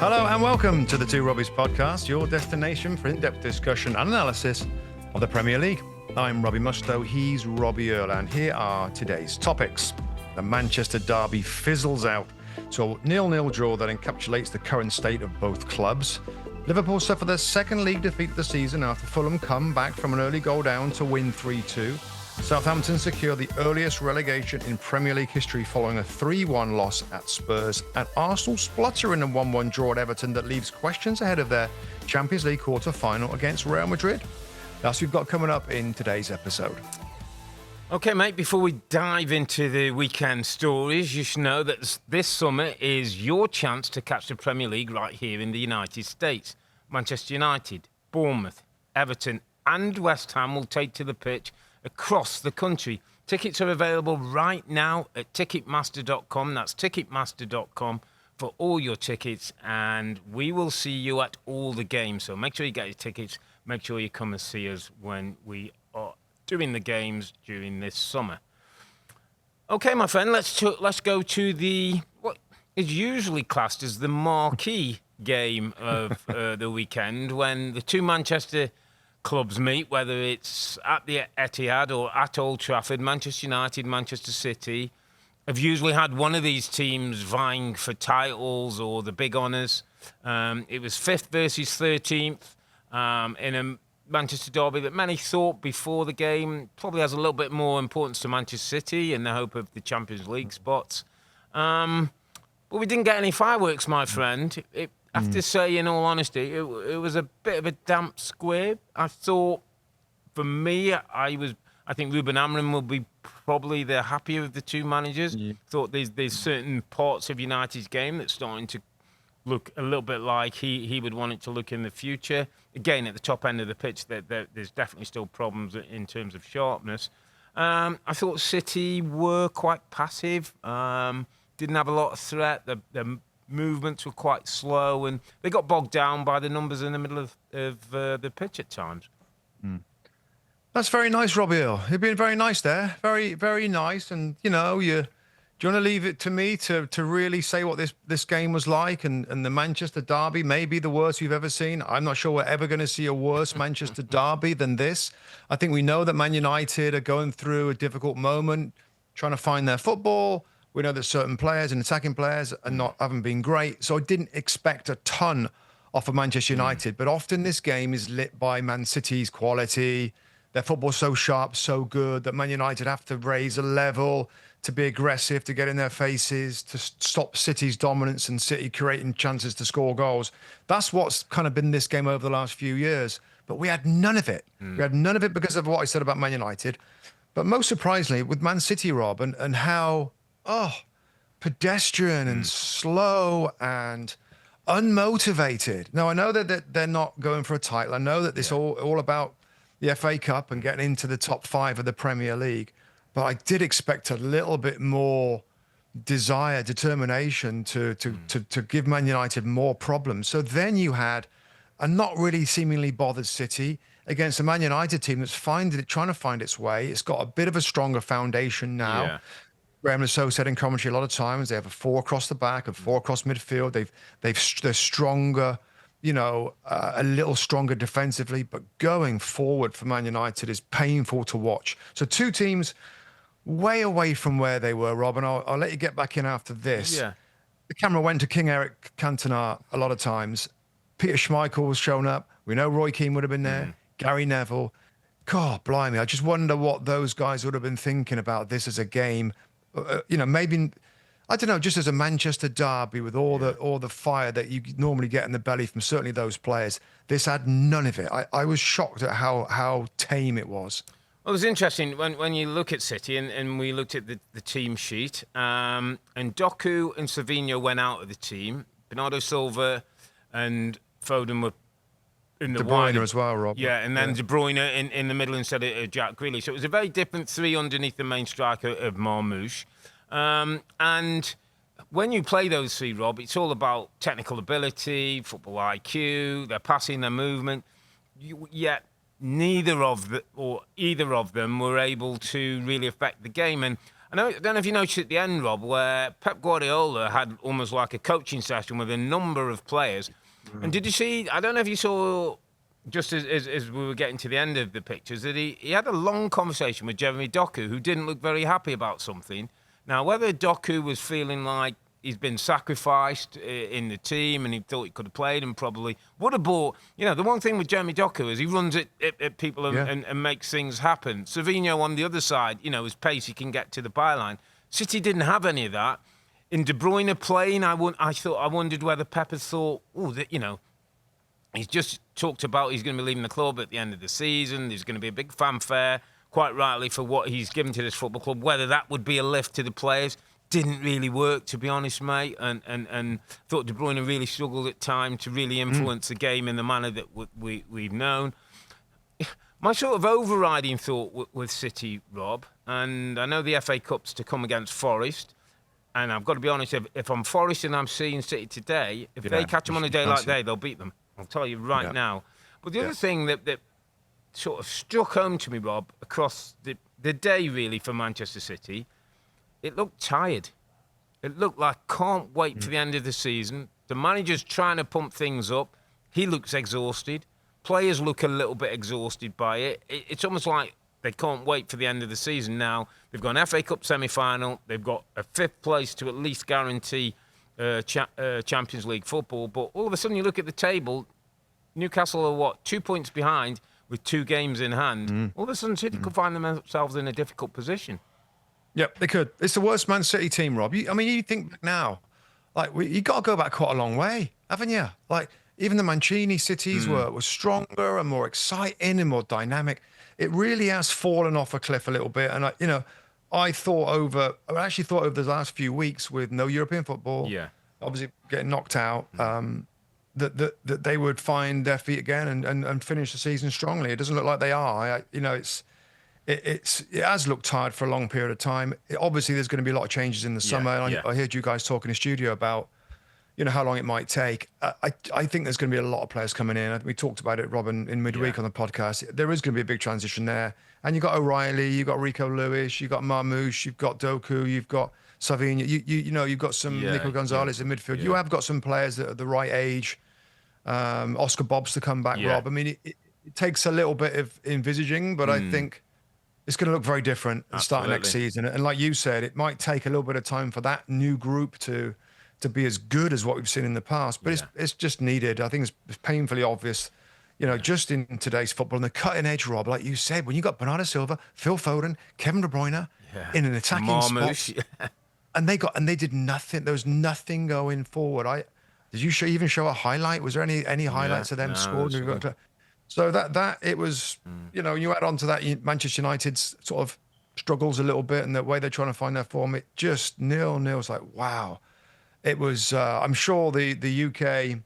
Hello and welcome to the Two Robbies podcast, your destination for in-depth discussion and analysis of the Premier League. I'm Robbie Mustoe, he's Robbie Earle, and here are today's topics. The Manchester derby fizzles out to a 0-0 draw that encapsulates the current state of both clubs. Liverpool suffer their second league defeat of the season after Fulham come back from an early goal down to win 3-2. Southampton secure the earliest relegation in Premier League history following a 3-1 loss at Spurs, and Arsenal splutter in a 1-1 draw at Everton that leaves questions ahead of their Champions League quarter-final against Real Madrid. That's what we've got coming up in today's episode. Okay, mate, before we dive into the weekend stories, you should know that this summer is your chance to catch the Premier League right here in the United States. Manchester United, Bournemouth, Everton and West Ham will take to the pitch across the country. Tickets are available right now at Ticketmaster.com. That's Ticketmaster.com for all your tickets, and we will see you at all the games. So make sure you get your tickets. Make sure you come and see us when we are doing the games during this summer. Okay, my friend, let's go to the what is usually classed as the marquee game of the weekend, when the two Manchester clubs meet, whether it's at the Etihad or at Old Trafford. Manchester United, Manchester City have usually had one of these teams vying for titles or the big honours. It was 5th versus 13th in a Manchester derby that many thought before the game probably has a little bit more importance to Manchester City in the hope of the Champions League spots. But we didn't get any fireworks, my friend. I have to say, in all honesty, it was a bit of a damp squib. I thought, for me, I think Ruben Amorim will be probably the happier of the two managers. Yeah. Thought there's certain parts of United's game that's starting to look a little bit like he would want it to look in the future. Again, at the top end of the pitch, there's definitely still problems in terms of sharpness. I thought City were quite passive. Didn't have a lot of threat. The movements were quite slow, and they got bogged down by the numbers in the middle of the pitch at times. That's very nice, Robbie Earle. You've been very nice there. Very, very nice. And, do you want to leave it to me to really say what this game was like? And the Manchester derby may be the worst we've ever seen. I'm not sure we're ever going to see a worse Manchester derby than this. I think we know that Man United are going through a difficult moment, trying to find their football. We know that certain players and attacking players haven't been great. So I didn't expect a ton off of Manchester United. But often this game is lit by Man City's quality. Their football's so sharp, so good that Man United have to raise a level to be aggressive, to get in their faces, to stop City's dominance and City creating chances to score goals. That's what's kind of been this game over the last few years. But we had none of it. We had none of it because of what I said about Man United. But most surprisingly, with Man City, Rob, and how pedestrian and slow and unmotivated. Now, I know that they're not going for a title. I know that it's all about the FA Cup and getting into the top 5 of the Premier League. But I did expect a little bit more desire, determination to give Man United more problems. So then you had a not really seemingly bothered City against a Man United team that's trying to find its way. It's got a bit of a stronger foundation now. Yeah. Graham Lasso said in commentary a lot of times they have a 4 across the back, a 4 across midfield. They're stronger, a little stronger defensively, but going forward for Man United is painful to watch. So two teams way away from where they were, Rob, and I'll let you get back in after this. Yeah. The camera went to King Eric Cantona a lot of times. Peter Schmeichel was shown up. We know Roy Keane would have been there. Gary Neville. God, blimey. I just wonder what those guys would have been thinking about this as a game. Maybe, I don't know, just as a Manchester derby with all the fire that you normally get in the belly from certainly those players. This had none of it. I was shocked at how tame it was. Well, it was interesting when you look at City and we looked at the team sheet, and Doku and Savinho went out of the team. Bernardo Silva and Foden were in the De Bruyne as well, Rob. Yeah, and then De Bruyne in the middle instead of Jack Grealish. So it was a very different 3 underneath the main striker of Marmoush. And when you play those 3, Rob, it's all about technical ability, football IQ, their passing, their movement. Yet either of them were able to really affect the game. And I don't know if you noticed at the end, Rob, where Pep Guardiola had almost like a coaching session with a number of players. And did you see, I don't know if you saw, just as we were getting to the end of the pictures, that he had a long conversation with Jeremy Doku, who didn't look very happy about something. Now, whether Doku was feeling like he's been sacrificed in the team and he thought he could have played and probably would have bought. The one thing with Jeremy Doku is he runs at people and makes things happen. Savinho on the other side, his pace, he can get to the byline. City didn't have any of that. In De Bruyne playing, I wondered whether Pep had thought, he's just talked about he's going to be leaving the club at the end of the season. There's going to be a big fanfare, quite rightly, for what he's given to this football club, whether that would be a lift to the players. Didn't really work, to be honest, mate, and thought De Bruyne really struggled at times to really influence the game in the manner that we've known. My sort of overriding thought with City, Rob, and I know the FA Cup's to come against Forest, and I've got to be honest, if I'm Forest and I'm seeing City today, if they catch them on a day like that, they'll beat them. I'll tell you right now. But the other thing that sort of struck home to me, Rob, across the day, really, for Manchester City, it looked tired. It looked like can't wait for the end of the season. The manager's trying to pump things up. He looks exhausted. Players look a little bit exhausted by it. It's almost like they can't wait for the end of the season now. They've got an FA Cup semi-final. They've got a 5th place to at least guarantee Champions League football. But all of a sudden you look at the table, Newcastle are 2 points behind with 2 games in hand. All of a sudden City could find themselves in a difficult position. Yep, they could. It's the worst Man City team, Rob. You think back now, you got to go back quite a long way, haven't you? Even the Mancini cities were stronger and more exciting and more dynamic. It really has fallen off a cliff a little bit. And I thought over the last few weeks with no European football, obviously getting knocked out, that they would find their feet again and finish the season strongly. It doesn't look like they are. It has looked tired for a long period of time. Obviously, there's going to be a lot of changes in the summer. I heard you guys talk in the studio about, how long it might take. I think there's going to be a lot of players coming in. We talked about it, Robin, in midweek on the podcast. There is going to be a big transition there. And you've got O'Reilly, you've got Rico Lewis, you've got Marmoush, you've got Doku, you've got Savinho. You've got some Nico Gonzalez in midfield. You have got some players that are the right age. Oscar Bobbs to come back, Rob. I mean, it takes a little bit of envisaging, but I think it's going to look very different starting next season. And like you said, it might take a little bit of time for that new group to be as good as what we've seen in the past. But it's just needed. I think it's painfully obvious, just in today's football. And the cutting edge, Rob, like you said, when you got Bernardo Silva, Phil Foden, Kevin De Bruyne in an attacking spot. And they did nothing. There was nothing going forward. Did you even show a highlight? Was there any highlights of them scoring? So that it was, you add on to that Manchester United's sort of struggles a little bit and the way they're trying to find their form. It just 0-0. It's like, wow. It was. I'm sure the UK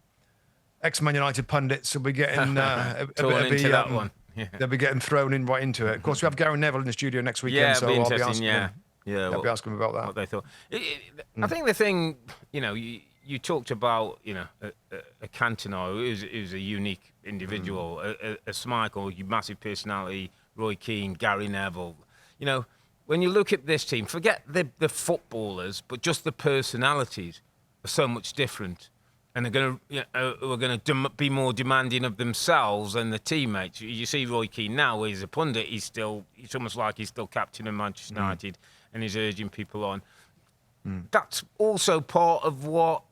ex-Man United pundits will be getting that one. They'll be getting thrown in right into it. Of course, we have Gary Neville in the studio next weekend, Yeah, so it'll be I'll be interesting. asking him. I'll be asking him about that. What they thought. I think the thing, you talked about, a Cantona who's a unique individual, a Schmeichel, massive personality, Roy Keane, Gary Neville. When you look at this team, forget the footballers, but just the personalities are so much different, and are going to be more demanding of themselves than the teammates. You see Roy Keane now, he's a pundit. It's almost like he's still captain of Manchester United, and he's urging people on. That's also part of what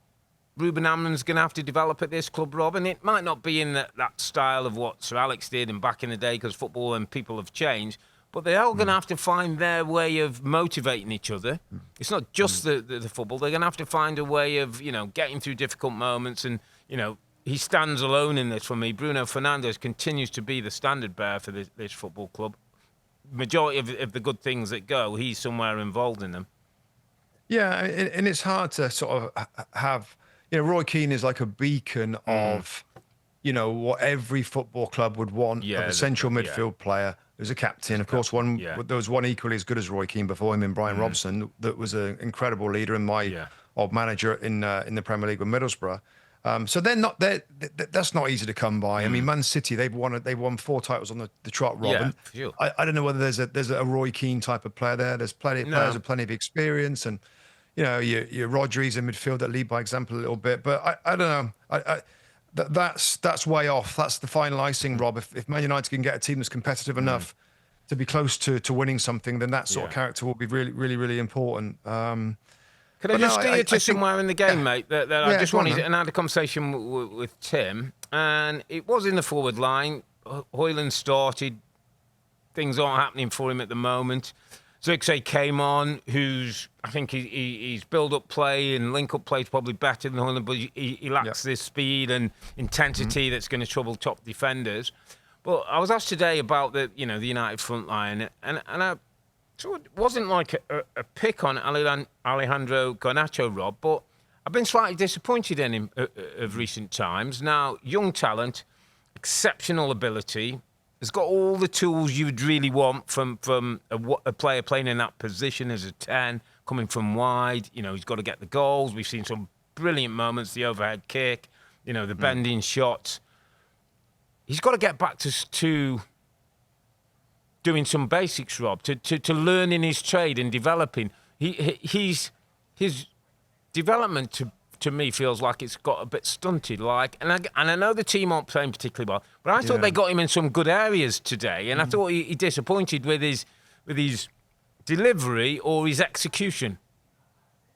Ruben Amorim's going to have to develop at this club, Rob. And it might not be in that style of what Sir Alex did and back in the day, because football and people have changed. But they're all going to have to find their way of motivating each other. It's not just the football. They're going to have to find a way of, getting through difficult moments. And, he stands alone in this for me. Bruno Fernandes continues to be the standard bearer for this football club. Majority of the good things that go, he's somewhere involved in them. Yeah, and it's hard to sort of have... Roy Keane is like a beacon of, what every football club would want of a central midfield player who's a captain. Of course, there was one equally as good as Roy Keane before him in Brian Robson that was an incredible leader and my old manager in the Premier League with Middlesbrough. So that's not easy to come by. I mean, Man City, they've won 4 titles on the trot, Rob. Yeah, And for sure. I don't know whether there's a Roy Keane type of player there. There's plenty of players with plenty of experience, and your Rodri's in midfield that lead by example a little bit. But I don't know. That's way off. That's the final icing, Rob. If Man United can get a team that's competitive enough to be close to winning something, then that sort of character will be really, really, really important. Could I just steer you to somewhere in the game, mate? That I just wanted, and I had a conversation with Tim, and it was in the forward line. Højlund started. Things aren't happening for him at the moment. Zirkzee came on, I think he's build-up play and link-up play is probably better than Højlund, but he lacks this speed and intensity that's going to trouble top defenders. But I was asked today about the United front line, and I so it wasn't like a pick on Alejandro Garnacho, Rob, but I've been slightly disappointed in him of recent times. Now, young talent, exceptional ability, has got all the tools you would really want from a player playing in that position as a 10, coming from wide. He's got to get the goals. We've seen some brilliant moments, the overhead kick, the bending shots. He's got to get back to doing some basics, Rob, to learning his trade and developing. His development to me feels like it's got a bit stunted. And I know the team aren't playing particularly well, but I thought they got him in some good areas today, and I thought he disappointed with his delivery or his execution.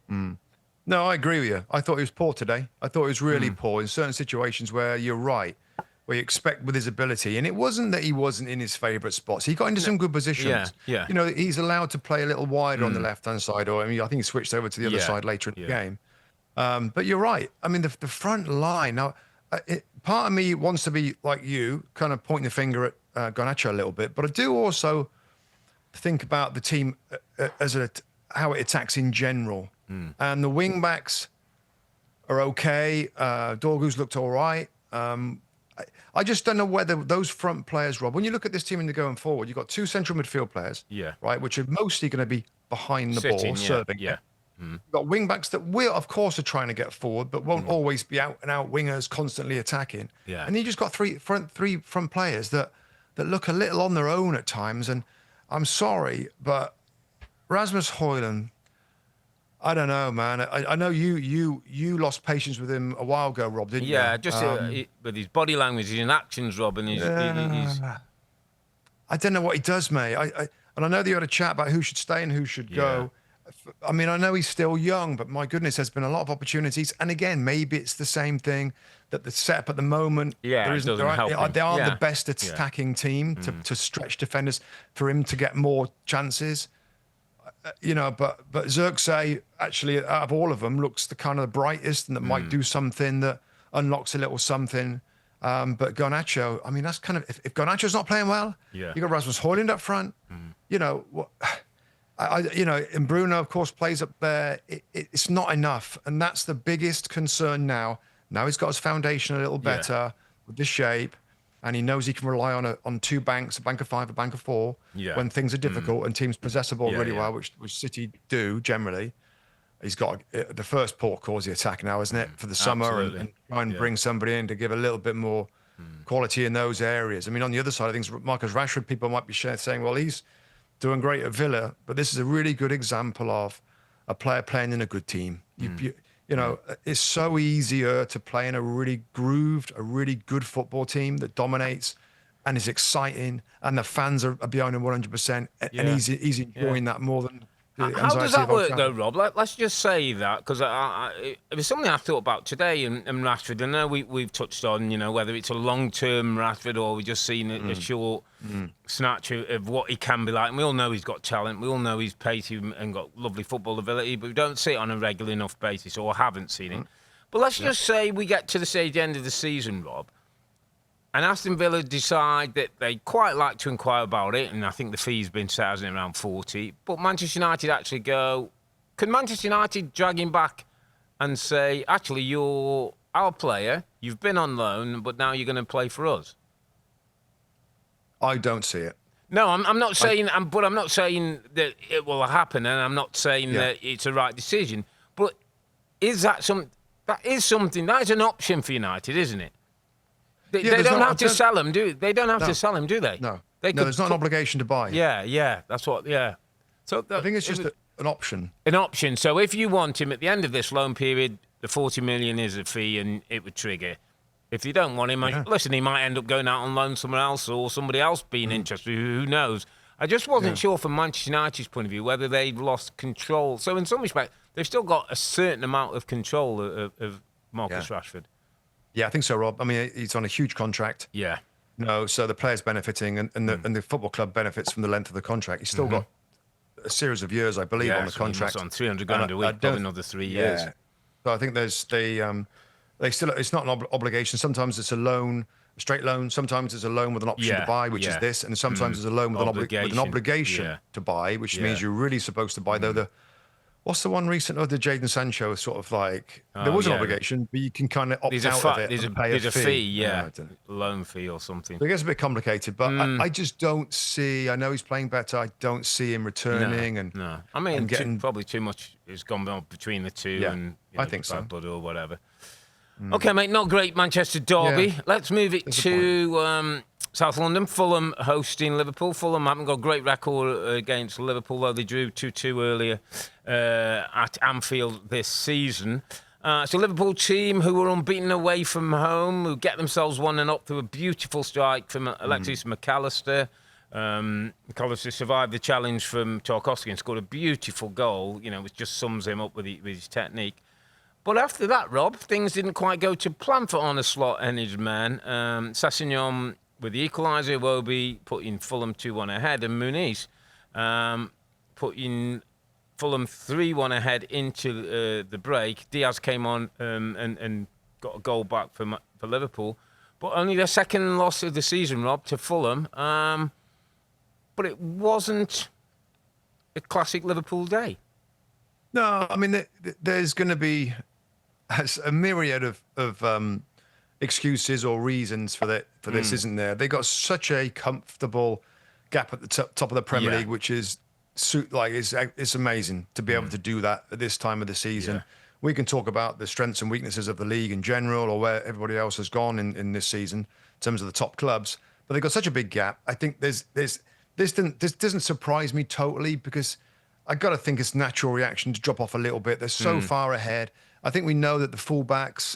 No, I agree with you. I thought he was poor today. I thought he was really poor in certain situations where you're right, where you expect with his ability. And it wasn't that he wasn't in his favourite spots. He got into some good positions. Yeah. He's allowed to play a little wider on the left-hand side, or I think he switched over to the other side later in the game. But you're right. I mean, the front line. Now, part of me wants to be like you, kind of pointing the finger at Garnacho a little bit, but I do also think about the team as how it attacks in general. And the wing backs are okay. Dorgu's looked all right. I just don't know whether those front players, Rob, when you look at this team and they're going forward, you've got 2 central midfield players, right, which are mostly going to be behind the ball, serving. You've got wing backs that will, of course, are trying to get forward, but won't always be out and out wingers constantly attacking. And then you just got three front players that look a little on their own at times. And I'm sorry, but Rasmus Højlund, I don't know, man. I know you lost patience with him a while ago, Rob, didn't you? Yeah, just with his body language, his actions, Rob, and he's I don't know what he does, mate. And I know that you had a chat about who should stay and who should go. I mean, I know he's still young, but my goodness, there's been a lot of opportunities. And again, maybe it's the same thing that the setup at the moment. They are the best attacking team to stretch defenders for him to get more chances. But Zirkzee, actually, out of all of them, looks the kind of the brightest and that might do something that unlocks a little something. But Garnacho, I mean, that's kind of, if Garnacho's not playing well, you got Rasmus Højlund up front, and Bruno, of course, plays up there. It's not enough. And that's the biggest concern now. Now he's got his foundation a little better with the shape. And he knows he can rely on 2 banks, a bank of 5, a bank of 4, when things are difficult and teams possess the ball really well, which City do generally. He's got the first port call the attack now, isn't it, for the summer, and try and bring somebody in to give a little bit more quality in those areas. I mean, on the other side of things, Marcus Rashford, people might be saying, well, he's doing great at Villa, but this is a really good example of a player playing in a good team. It's so easier to play in a really grooved, a really good football team that dominates and is exciting, and the fans are behind him 100%, and he's enjoying that more than the anxiety. How does that work, though, Rob? Let's just say that, because it was something I thought about today in Rashford. I know we've touched on, whether it's a long-term Rashford or we've just seen a short snatch of what he can be like. And we all know he's got talent. We all know he's pacey and got lovely football ability, but we don't see it on a regular enough basis, or haven't seen it. But let's just say we get to the end of the season, Rob, and Aston Villa decide that they quite like to inquire about it, and I think the fee's been set as around 40. But Manchester United actually go, can Manchester United drag him back and say, actually, you're our player, you've been on loan, but now you're going to play for us? I don't see it. No, I'm not saying, but I'm not saying that it will happen, and I'm not saying that it's a right decision. But is that That is something. That is an option for United, isn't it? They there's don't not- have to sell him, do they? Don't have to sell him, do they? No. They No, there's not an obligation to buy. Yeah. That's what. Yeah. So I think it's just an option. an option. So if you want him at the end of this loan period, the 40 million is a fee, and it would trigger. If you don't want him, listen, he might end up going out on loan somewhere else, or somebody else being interested. Who knows? I just wasn't sure from Manchester United's point of view whether they've lost control. So in some respect, they've still got a certain amount of control of Marcus Rashford. Yeah, I think so, Rob. I mean, he's on a huge contract. Yeah. No, so the player's benefiting, and the football club benefits from the length of the contract. He's still got a series of years, I believe, on the contract. On 300 grand a week, probably another 3 years. So I think they still, it's not an obligation. Sometimes it's a loan, a straight loan. Sometimes it's a loan with an option to buy, which is this, and sometimes it's a loan with an obligation to buy, which means you're really supposed to buy. Though what's the one recent? Oh, the Jadon Sancho is sort of like there was an obligation, but you can kind of opt out of it. There's a fee, loan fee or something. So it gets a bit complicated, but I just don't see. I know he's playing better. I don't see him returning. No. I mean, probably too much has gone on between the two, and I think so. bad blood or whatever. Okay, mate, not great Manchester derby. Yeah. Let's move it to South London. Fulham hosting Liverpool. Fulham haven't got a great record against Liverpool, though they drew 2-2 earlier at Anfield this season. It's a Liverpool team who were unbeaten away from home, who get themselves 1-0 through a beautiful strike from Alexis McAllister. McAllister survived the challenge from Tarkowski and scored a beautiful goal, which just sums him up with his technique. But after that, Rob, things didn't quite go to plan for Arne Slot and his man. Sessegnon with the equaliser, Iwobi putting Fulham 2-1 ahead, and Muniz putting Fulham 3-1 ahead into the break. Diaz came on and got a goal back for Liverpool. But only their second loss of the season, Rob, to Fulham. But it wasn't a classic Liverpool day. No, I mean, there's going to be a myriad of excuses or reasons for this, isn't there? They got such a comfortable gap at the top of the Premier League, which is it's amazing to be able to do that at this time of the season. Yeah. We can talk about the strengths and weaknesses of the league in general, or where everybody else has gone in this season in terms of the top clubs, but they've got such a big gap. I think this doesn't surprise me totally, because I got to think it's natural reaction to drop off a little bit. They're so far ahead. I think we know that the fullbacks,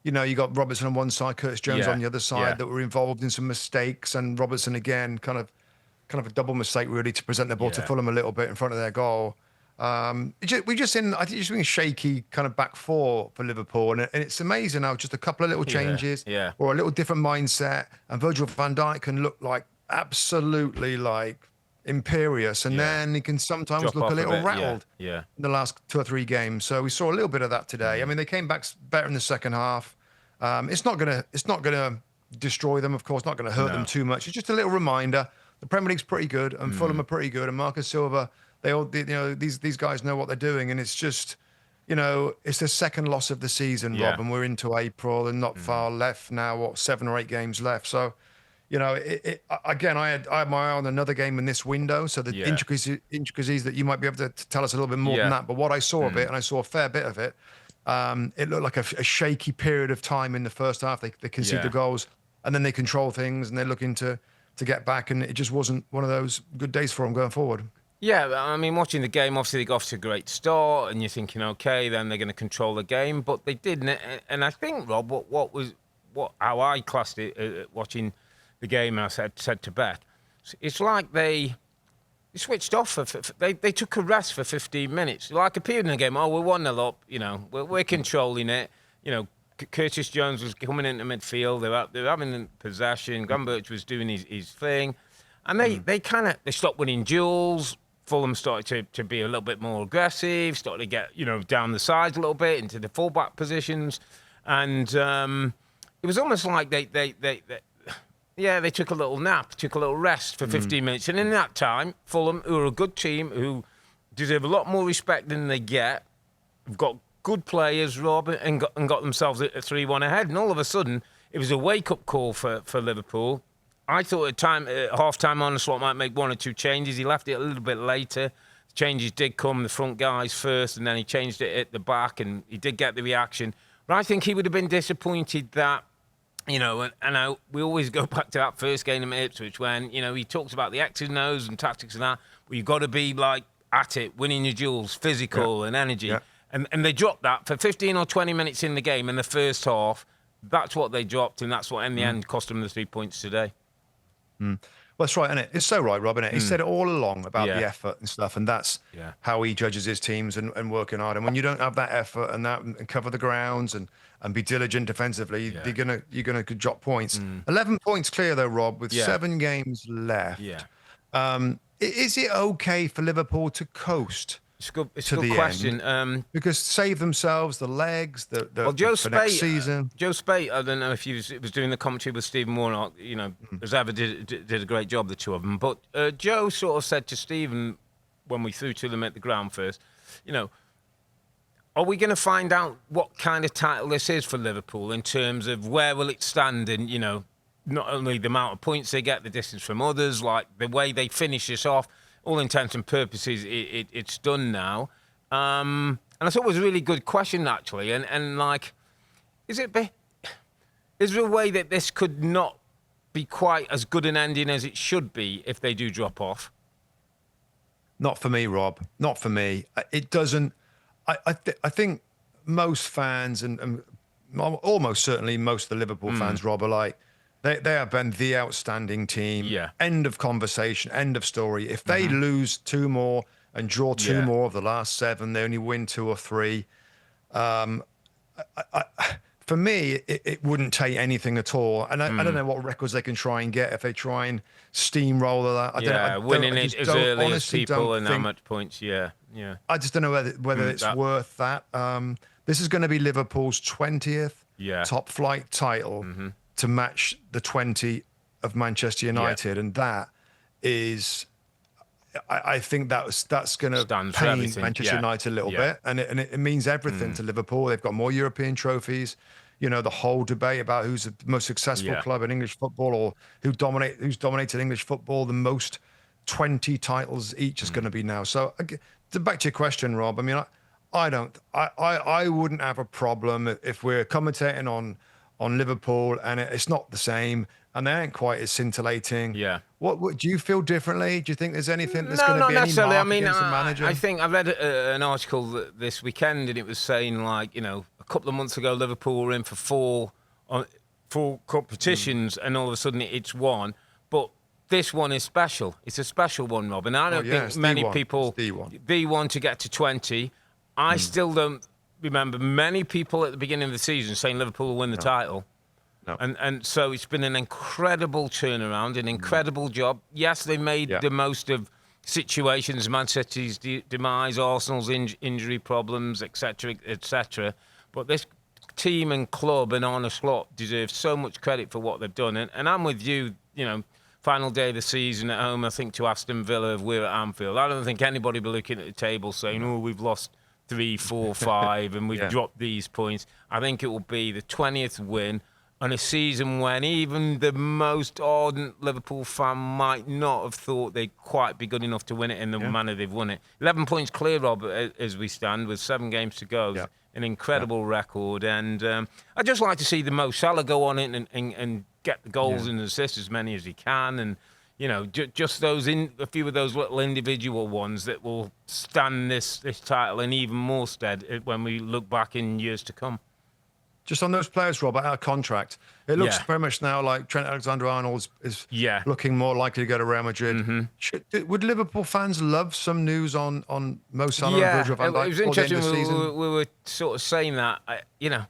you got Robertson on one side, Curtis Jones on the other side, that were involved in some mistakes, and Robertson again, kind of a double mistake really, to present the ball to Fulham a little bit in front of their goal. I think just being a shaky kind of back four for Liverpool, and it's amazing how just a couple of little changes or a little different mindset, and Virgil van Dijk can look like absolutely like imperious, and then he can sometimes look a little rattled in the last 2 or 3 games. So we saw a little bit of that today. I mean, they came back better in the second half. It's not gonna destroy them, of course, not gonna hurt them too much. It's just a little reminder. The Premier League's pretty good, and Fulham are pretty good, and Marcus Silva, these guys know what they're doing, and it's just, it's the second loss of the season, Rob, and we're into April and not far left now. 7 or 8 games left, so. Again, I had my eye on another game in this window, so the intricacies that you might be able to tell us a little bit more than that. But what I saw of it, and I saw a fair bit of it, it looked like a shaky period of time in the first half. They concede the goals, and then they control things, and they're looking to get back, and it just wasn't one of those good days for them going forward. Yeah, I mean, watching the game, obviously they got off to a great start, and you're thinking, okay, then they're going to control the game, but they didn't. And I think, Rob, how I classed it watching the game, I said to Beth, it's like they switched off. They took a rest for 15 minutes. Like a period in the game, we're 1-0 up, we're controlling it. Curtis Jones was coming into midfield. They were having possession. Graham was doing his thing. And they stopped winning duels. Fulham started to be a little bit more aggressive, started to get, down the sides a little bit into the fullback positions. And it was almost like they took a little nap, took a little rest for 15 minutes. And in that time, Fulham, who are a good team, who deserve a lot more respect than they get, have got good players, Rob, and got themselves at 3-1 ahead. And all of a sudden, it was a wake-up call for Liverpool. I thought at half-time, Arne Slot might make 1 or 2 changes. He left it a little bit later changes did come, the front guys first, and then he changed it at the back, and he did get the reaction. But I think he would have been disappointed that, you know, and we always go back to that first game at Ipswich when, you know, he talks about the X's and O's and tactics and that, but you've got to be, like, at it, winning your duels, physical and energy. Yeah. And they dropped that for 15 or 20 minutes in the game in the first half. That's what they dropped, and that's what, in the end, cost them the 3 points today. Well, that's right, isn't it? It's so right, Rob, isn't it? He said it all along about the effort and stuff, and that's how he judges his teams and working hard. And when you don't have that effort and cover the grounds and be diligent defensively, you're gonna drop points. 11 points clear though, Rob, with 7 games left. Is it okay for Liverpool to coast? It's a good question. Because save themselves the legs, for next season. Joe Spate, I don't know if he was doing the commentary with Stephen Warnock, you know, as ever did a great job, the two of them. But Joe sort of said to Stephen when we threw to them at the ground first, you know, are we going to find out what kind of title this is for Liverpool in terms of where will it stand in, you know, not only the amount of points they get, the distance from others, like the way they finish this off. All intents and purposes, it's done now. And I thought it was a really good question, actually. And like, is there a way that this could not be quite as good an ending as it should be if they do drop off? Not for me, Rob. Not for me. It doesn't. I think most fans and almost certainly most of the Liverpool fans, Rob, are like, They have been the outstanding team. End of conversation, end of story. If they lose 2 more and draw 2 more of the last 7, they only win 2 or 3. For me, it wouldn't take anything at all. And I don't know what records they can try and get if they try and steamroller that. Winning it as early as people and how much points. I just don't know whether it's worth that. This is going to be Liverpool's 20th top flight title. To match the 20 of Manchester United, and that is, I think that's going to pain Manchester United a little bit, and it means everything to Liverpool. They've got more European trophies. You know, the whole debate about who's the most successful club in English football or who's dominated English football the most, 20 titles each is going to be now. So back to your question, Rob. I mean, I wouldn't have a problem if we're commentating on Liverpool, and it's not the same, and they ain't quite as scintillating. What do you feel differently? Do you think there's anything that's going to be any mark against the manager? I think I read an article this weekend, and it was saying, like, you know, a couple of months ago, Liverpool were in for 4 competitions, and all of a sudden it's one. But this one is special. It's a special one, Rob, and I don't think many people D1 to get to 20. I still don't remember many people at the beginning of the season saying Liverpool will win the title. And so it's been an incredible turnaround, an incredible job. Yes, they made the most of situations, Man City's demise, Arsenal's injury problems, etc., etc. But this team and club and Arne Slot deserve so much credit for what they've done. And I'm with you, you know, final day of the season at home, I think, to Aston Villa, if we're at Anfield. I don't think anybody will be looking at the table saying, oh, we've lost 3, 4, 5, and we've dropped these points. I think it will be the 20th win on a season when even the most ardent Liverpool fan might not have thought they'd quite be good enough to win it in the manner they've won it. 11 points clear, Rob, as we stand, with 7 games to go. An incredible record. And I'd just like to see the Mo Salah go on it and get the goals and assists, as many as he can. And you know, just a few of those little individual ones that will stand this title in even more stead when we look back in years to come. Just on those players, Rob, our contract, it looks very much now like Trent Alexander-Arnold is looking more likely to go to Real Madrid. Would Liverpool fans love some news on Mo Salah and Virgil van Dijk? It was interesting. We were sort of saying that, you know,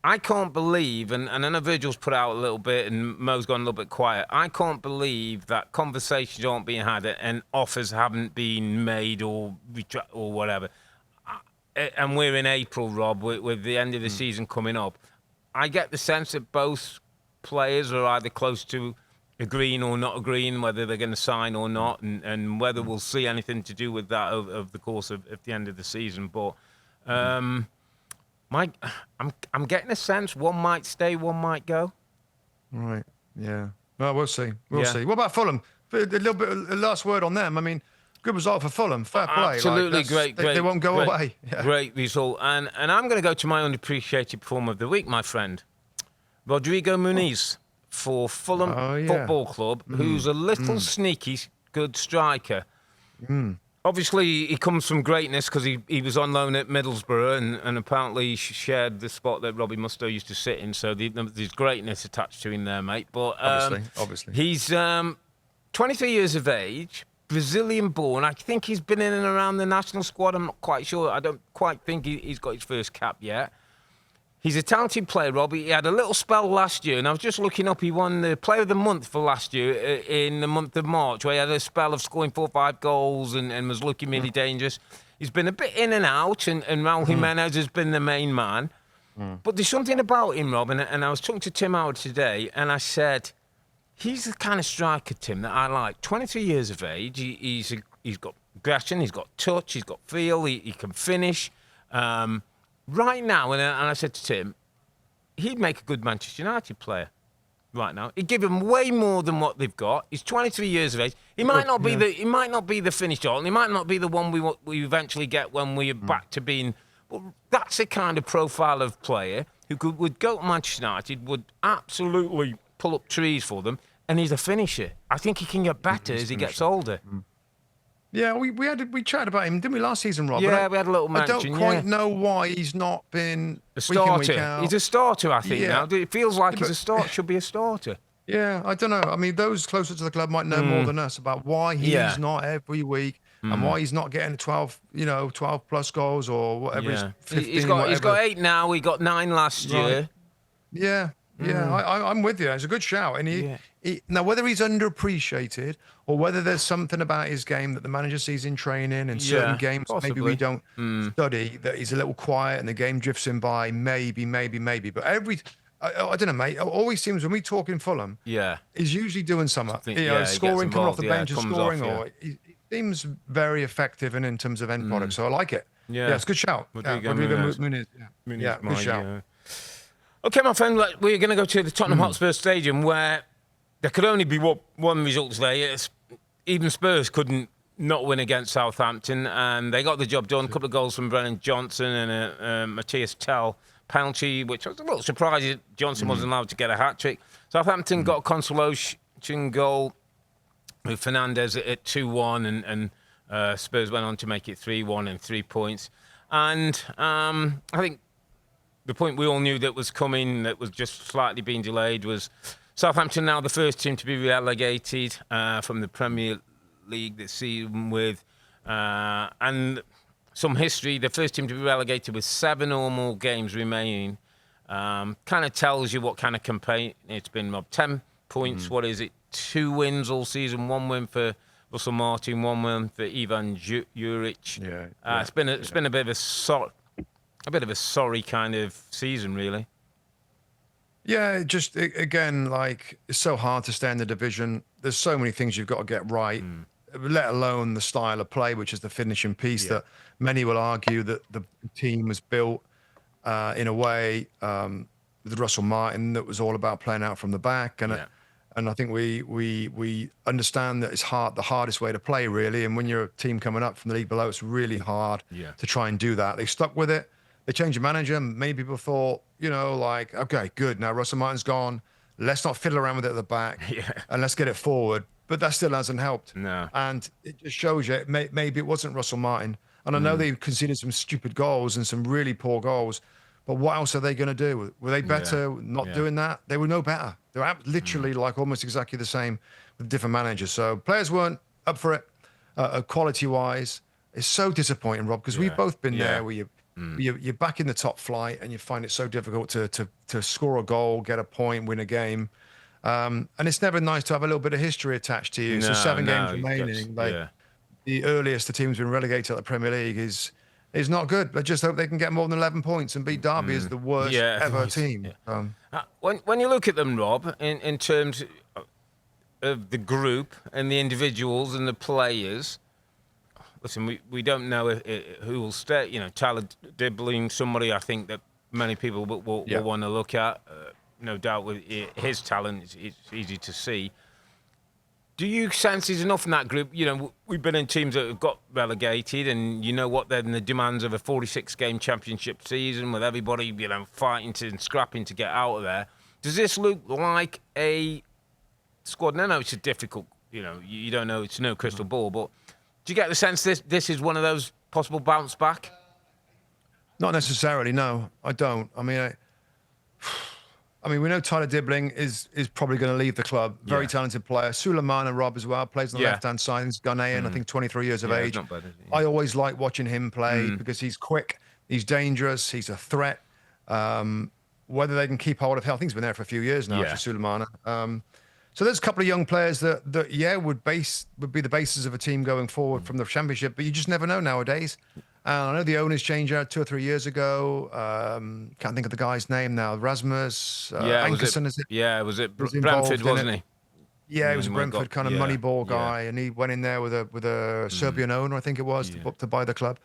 I can't believe, and I know Virgil's put out a little bit and Mo's gone a little bit quiet, I can't believe that conversations aren't being had and offers haven't been made or whatever. And we're in April, Rob, with the end of the season coming up. I get the sense that both players are either close to agreeing or not agreeing, whether they're going to sign or not, and whether we'll see anything to do with that over the course of the end of the season. But I'm getting a sense one might stay, one might go. Right. Yeah. Well, we'll see. We'll see. What about Fulham? A little bit. A last word on them. I mean, good result for Fulham. Fair play. Absolutely They won't go away. Yeah. Great result. And I'm going to go to my unappreciated performer of the week, my friend. Rodrigo Muniz for Fulham Football Club, who's a little sneaky good striker. Obviously, he comes from greatness because he was on loan at Middlesbrough and apparently shared the spot that Robbie Mustoe used to sit in. So there's greatness attached to him there, mate. But obviously. He's 23 years of age, Brazilian-born. I think he's been in and around the national squad. I'm not quite sure. I don't quite think he's got his first cap yet. He's a talented player, Robbie. He had a little spell last year, and I was just looking up. He won the Player of the Month for last year in the month of March, where he had a spell of scoring 4 or 5 goals and was looking really dangerous. He's been a bit in and out, and Raul Jimenez has been the main man. But there's something about him, Rob, and I was talking to Tim Howard today, and I said, he's the kind of striker, Tim, that I like. 23 years of age. He's got aggression, he's got touch, he's got feel, he can finish. Right now, and I said to Tim, he'd make a good Manchester United player. Right now, he'd give him way more than what they've got. He's 23 years of age. He might not be the finished article. He might not be the one we eventually get when we're back to being. But that's the kind of profile of player who would go to Manchester United, would absolutely pull up trees for them, and he's a finisher. I think he can get better as he gets older. Yeah, we chatted about him, didn't we, last season, Rob? Yeah, we had a little mention. I don't quite know why he's not been a starter. Week in, week out. He's a starter, I think. Now it feels like he's a starter. Should be a starter. Yeah, I don't know. I mean, those closer to the club might know more than us about why he's not every week and why he's not getting 12 plus goals or whatever. Yeah. 15, he's got 8 now. He got 9 last year. Yeah. Yeah, I'm with you. It's a good shout. And he now, whether he's underappreciated or whether there's something about his game that the manager sees in training and certain games possibly. maybe we don't study, that he's a little quiet and the game drifts him by, maybe. But I don't know, mate. It always seems when we talk in Fulham, he's usually doing something. Scoring, coming off the bench and scoring, or he seems very effective and in terms of end product. So I like it. Yeah, it's a good shout. Rodrigo Muniz. Yeah, good shout. Okay, my friend, we're going to go to the Tottenham Hotspur Stadium where there could only be one result today. Even Spurs couldn't not win against Southampton, and they got the job done. A couple of goals from Brennan Johnson and a Matthias Tell penalty, which I was a little surprised Johnson wasn't allowed to get a hat-trick. Southampton got a consolation goal with Fernandes at 2-1, and Spurs went on to make it 3-1 and 3 points. And I think the point we all knew that was coming, that was just slightly being delayed, was Southampton now the first team to be relegated from the Premier League this season with, and some history, the first team to be relegated with 7 or more games remaining. Kind of tells you what kind of campaign it's been, Rob. 10 points, what is it? 2 wins all season, 1 win for Russell Martin, 1 win for Ivan Juric. It's been a bit of a sorry kind of season, really. Yeah, just again, it's so hard to stay in the division. There's so many things you've got to get right, let alone the style of play, which is the finishing piece that many will argue that the team was built in a way with Russell Martin that was all about playing out from the back. And I think we understand that it's the hardest way to play, really. And when you're a team coming up from the league below, it's really hard to try and do that. They stuck with it. They changed the manager. Many people thought, okay, good. Now Russell Martin's gone. Let's not fiddle around with it at the back and let's get it forward. But that still hasn't helped. No. And it just shows you maybe it wasn't Russell Martin. And I know they conceded some stupid goals and some really poor goals. But what else are they going to do? Were they better not doing that? They were no better. They were literally almost exactly the same with different managers. So players weren't up for it quality-wise. It's so disappointing, Rob, because we've both been there where you're back in the top flight and you find it so difficult to score a goal, get a point, win a game. And it's never nice to have a little bit of history attached to you. So 7 games remaining. The earliest the team's been relegated at the Premier League is not good. I just hope they can get more than 11 points and beat Derby as the worst ever team. When you look at them, Rob, in terms of the group and the individuals and the players, listen, we don't know who will stay. Tyler Dibbling, somebody I think that many people will want to look at. No doubt with his talent, it's easy to see. Do you sense there's enough in that group? You know, we've been in teams that have got relegated, and you know what? Then the demands of a 46-game championship season with everybody, you know, fighting and scrapping to get out of there. Does this look like a squad? No, it's a difficult. You know, you don't know. It's no crystal ball, but do you get the sense this is one of those possible bounce back? Not necessarily. No, I don't. I mean, we know Tyler Dibbling is probably going to leave the club. Very talented player. Suleiman and Rob as well plays on the left-hand side. He's Ghanaian, I think 23 years of age. Not bad, I always like watching him play because he's quick, he's dangerous, he's a threat. Whether they can keep hold of him, I think he's been there for a few years now, actually, Suleiman. So there's a couple of young players that would be the basis of a team going forward from the Championship, but you just never know nowadays. I know the owners changed out 2 or 3 years ago. Can't think of the guy's name now. Rasmus Ankerson, is it? Yeah, was it Brentford, wasn't he? Yeah, he was a Brentford kind of Moneyball guy, and he went in there with a Serbian owner, I think it was, to buy the club.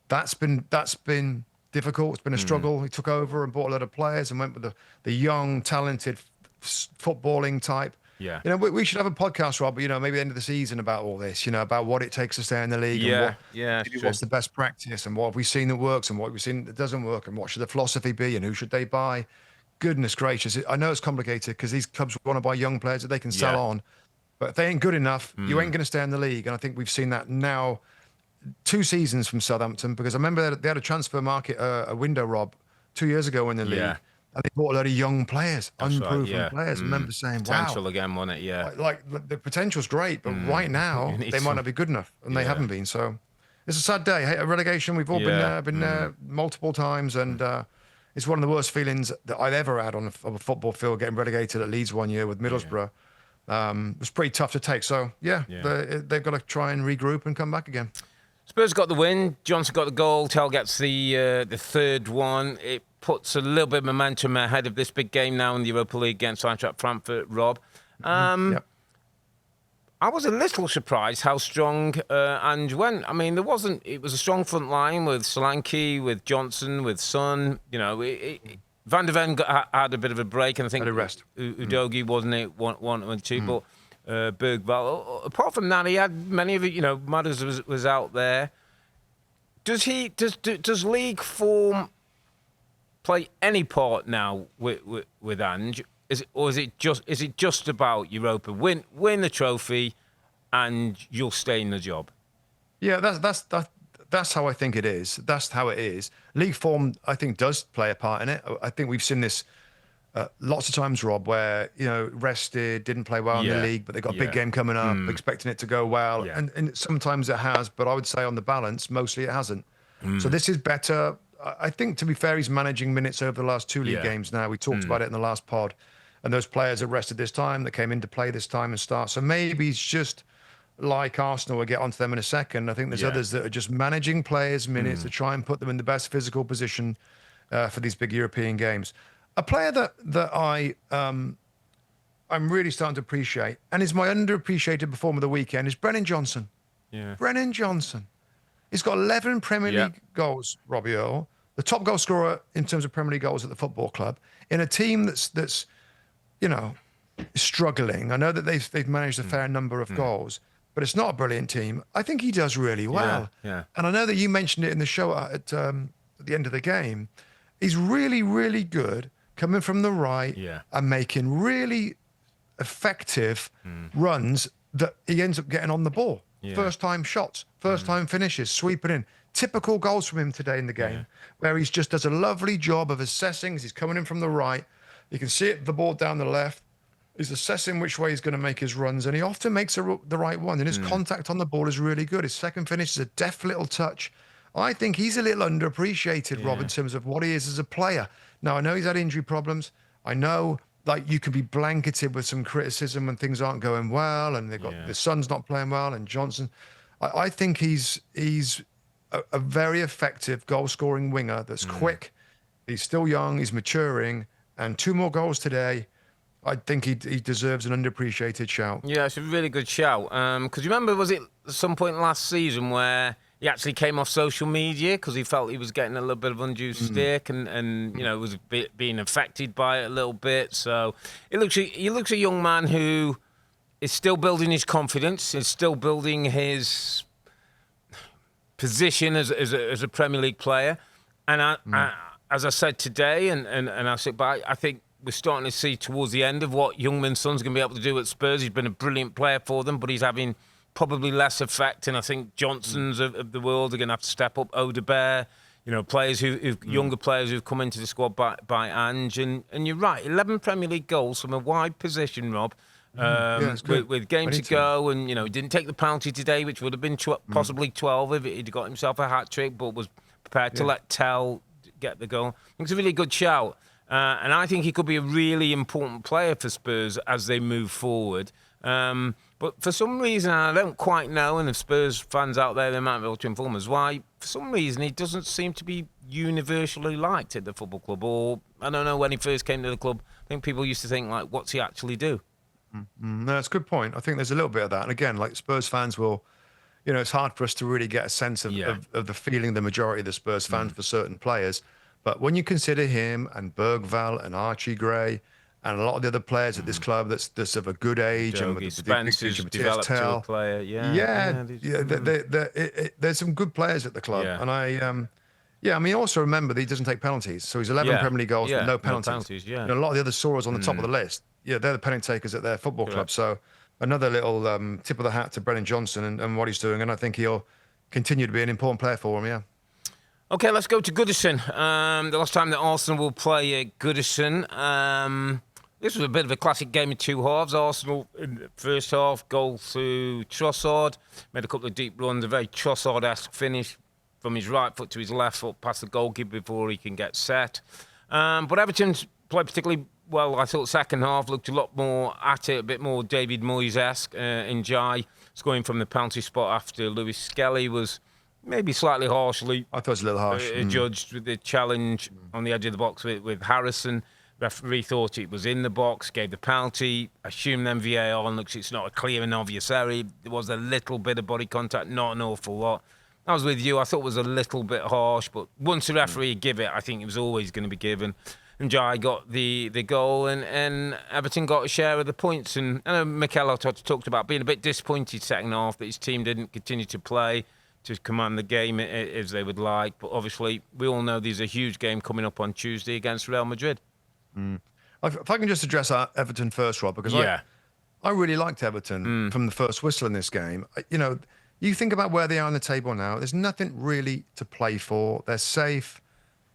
That's been difficult. It's been a struggle. He took over and bought a lot of players and went with the young, talented footballing type. Yeah. You know, we should have a podcast, Rob, you know, maybe the end of the season about all this, you know, about what it takes to stay in the league and what's the best practice and what have we seen that works and what have we seen that doesn't work and what should the philosophy be and who should they buy. Goodness gracious. I know it's complicated because these clubs want to buy young players that they can sell on, but if they ain't good enough, you ain't going to stay in the league. And I think we've seen that now 2 seasons from Southampton, because I remember they had a transfer market, a window, Rob, 2 years ago in the league. And they bought a lot of young players, unproven players. I remember saying, potential again, wasn't it? Yeah. Like the potential's great, but right now they might not be good enough, and they haven't been. So it's a sad day. Hey, a relegation, we've all been there multiple times, and it's one of the worst feelings that I've ever had on a football field, getting relegated at Leeds one year with Middlesbrough. It was pretty tough to take. So, they've got to try and regroup and come back again. Spurs got the win. Johnson got the goal. Tell gets the third one. It puts a little bit of momentum ahead of this big game now in the Europa League against Eintracht Frankfurt, Rob. I was a little surprised how strong Ange went. I mean, it was a strong front line with Solanke, with Johnson, with Son. You know, Van der Ven had a bit of a break, and I think Udogie wasn't it, one and two, but Bergvall. Apart from that, he had many of it. You know, Madders was out there. Does league form play any part now with Ange? Is it just about Europa? Win the trophy, and you'll stay in the job. Yeah, that's how I think it is. That's how it is. League form, I think, does play a part in it. I think we've seen this lots of times, Rob, where, you know, rested, didn't play well in the league, but they got a big game coming up, expecting it to go well. Yeah. And sometimes it has, but I would say on the balance, mostly it hasn't. So this is better. I think, to be fair, he's managing minutes over the last 2 league games now. We talked about it in the last pod. And those players that rested this time, that came into play this time and start. So maybe he's just like Arsenal. We'll get onto them in a second. I think there's others that are just managing players' minutes to try and put them in the best physical position for these big European games. A player that I'm really starting to appreciate, and is my underappreciated performer of the weekend, is Brennan Johnson. Yeah. Brennan Johnson. He's got 11 Premier League goals, Robbie Earle, the top goal scorer in terms of Premier League goals at the football club, in a team that's you know, struggling. I know that they've managed a fair number of goals, but it's not a brilliant team. I think he does really well. Yeah. And I know that you mentioned it in the show at the end of the game. He's really, really good coming from the right and making really effective runs that he ends up getting on the ball. First-time shots, first-time finishes, sweeping in. Typical goals from him today in the game, where he just does a lovely job of assessing as he's coming in from the right. You can see it, the ball down the left. He's assessing which way he's going to make his runs, and he often makes the right one. And his contact on the ball is really good. His second finish is a deft little touch. I think he's a little underappreciated, Rob, in terms of what he is as a player. Now, I know he's had injury problems. I know, like, you can be blanketed with some criticism when things aren't going well, and they've got the Son's not playing well, and Johnson. I think he's a very effective goal-scoring winger that's quick. He's still young. He's maturing. And 2 more goals today. I think he deserves an underappreciated shout. Yeah, it's a really good shout. Because remember, was it at some point last season where he actually came off social media because he felt he was getting a little bit of undue stick and you know, was being affected by it a little bit. So he looks a young man who is still building his confidence. Is still building his position as a Premier League player. And as I said today, and I said, but I think we're starting to see towards the end of what Youngman Son's going to be able to do at Spurs. He's been a brilliant player for them, but he's having probably less effect. And I think Johnsons of the world are going to have to step up. Odegaard, players younger players who've come into the squad by Ange. And you're right, 11 Premier League goals from a wide position, Rob. With game to go, and he didn't take the penalty today, which would have been possibly 12 if he'd got himself a hat trick, but was prepared to let Tell get the goal. I think it's a really good shout, and I think he could be a really important player for Spurs as they move forward. But for some reason, I don't quite know, and if Spurs fans out there, they might be able to inform us why. For some reason, he doesn't seem to be universally liked at the football club. Or I don't know, when he first came to the club, I think people used to think, like, what's he actually do? No, that's a good point. I think there's a little bit of that. And again, like Spurs fans will, it's hard for us to really get a sense of the feeling the majority of the Spurs fans for certain players. But when you consider him and Bergvall and Archie Gray and a lot of the other players at this club that's of a good age, and with Spencer's developed to a player, there's some good players at the club, and I mean, also remember that he doesn't take penalties, so he's 11 Premier League goals with no penalties. A lot of the other scorers on the top of the list, they're the penalty takers at their football club. So another little tip of the hat to Brennan Johnson and what he's doing, and I think he'll continue to be an important player for him. Yeah. Okay, let's go to Goodison. The last time that Arsenal will play at Goodison. This was a bit of a classic game in two halves. Arsenal in the first half, goal through Trossard, made a couple of deep runs, a very Trossard-esque finish from his right foot to his left foot past the goalkeeper before he can get set. But Everton played particularly well. I thought second half looked a lot more at it, a bit more David Moyes-esque. Njai scoring from the penalty spot after Lewis Skelly was maybe slightly harshly, I thought it was a little harsh, judged with the challenge on the edge of the box with Harrison. Referee thought it was in the box, gave the penalty, assumed then VAR and looks, it's not a clear and obvious error. There was a little bit of body contact, not an awful lot. I was with you. I thought it was a little bit harsh, but once the referee give it, I think it was always going to be given. And Jai got the goal, and Everton got a share of the points. And I know Mikel talked about being a bit disappointed second half that his team didn't continue to play to command the game as they would like. But obviously, we all know there's a huge game coming up on Tuesday against Real Madrid. If I can just address Everton first, Rob, because I really liked Everton from the first whistle in this game. You think about where they are on the table now. There's nothing really to play for. They're safe.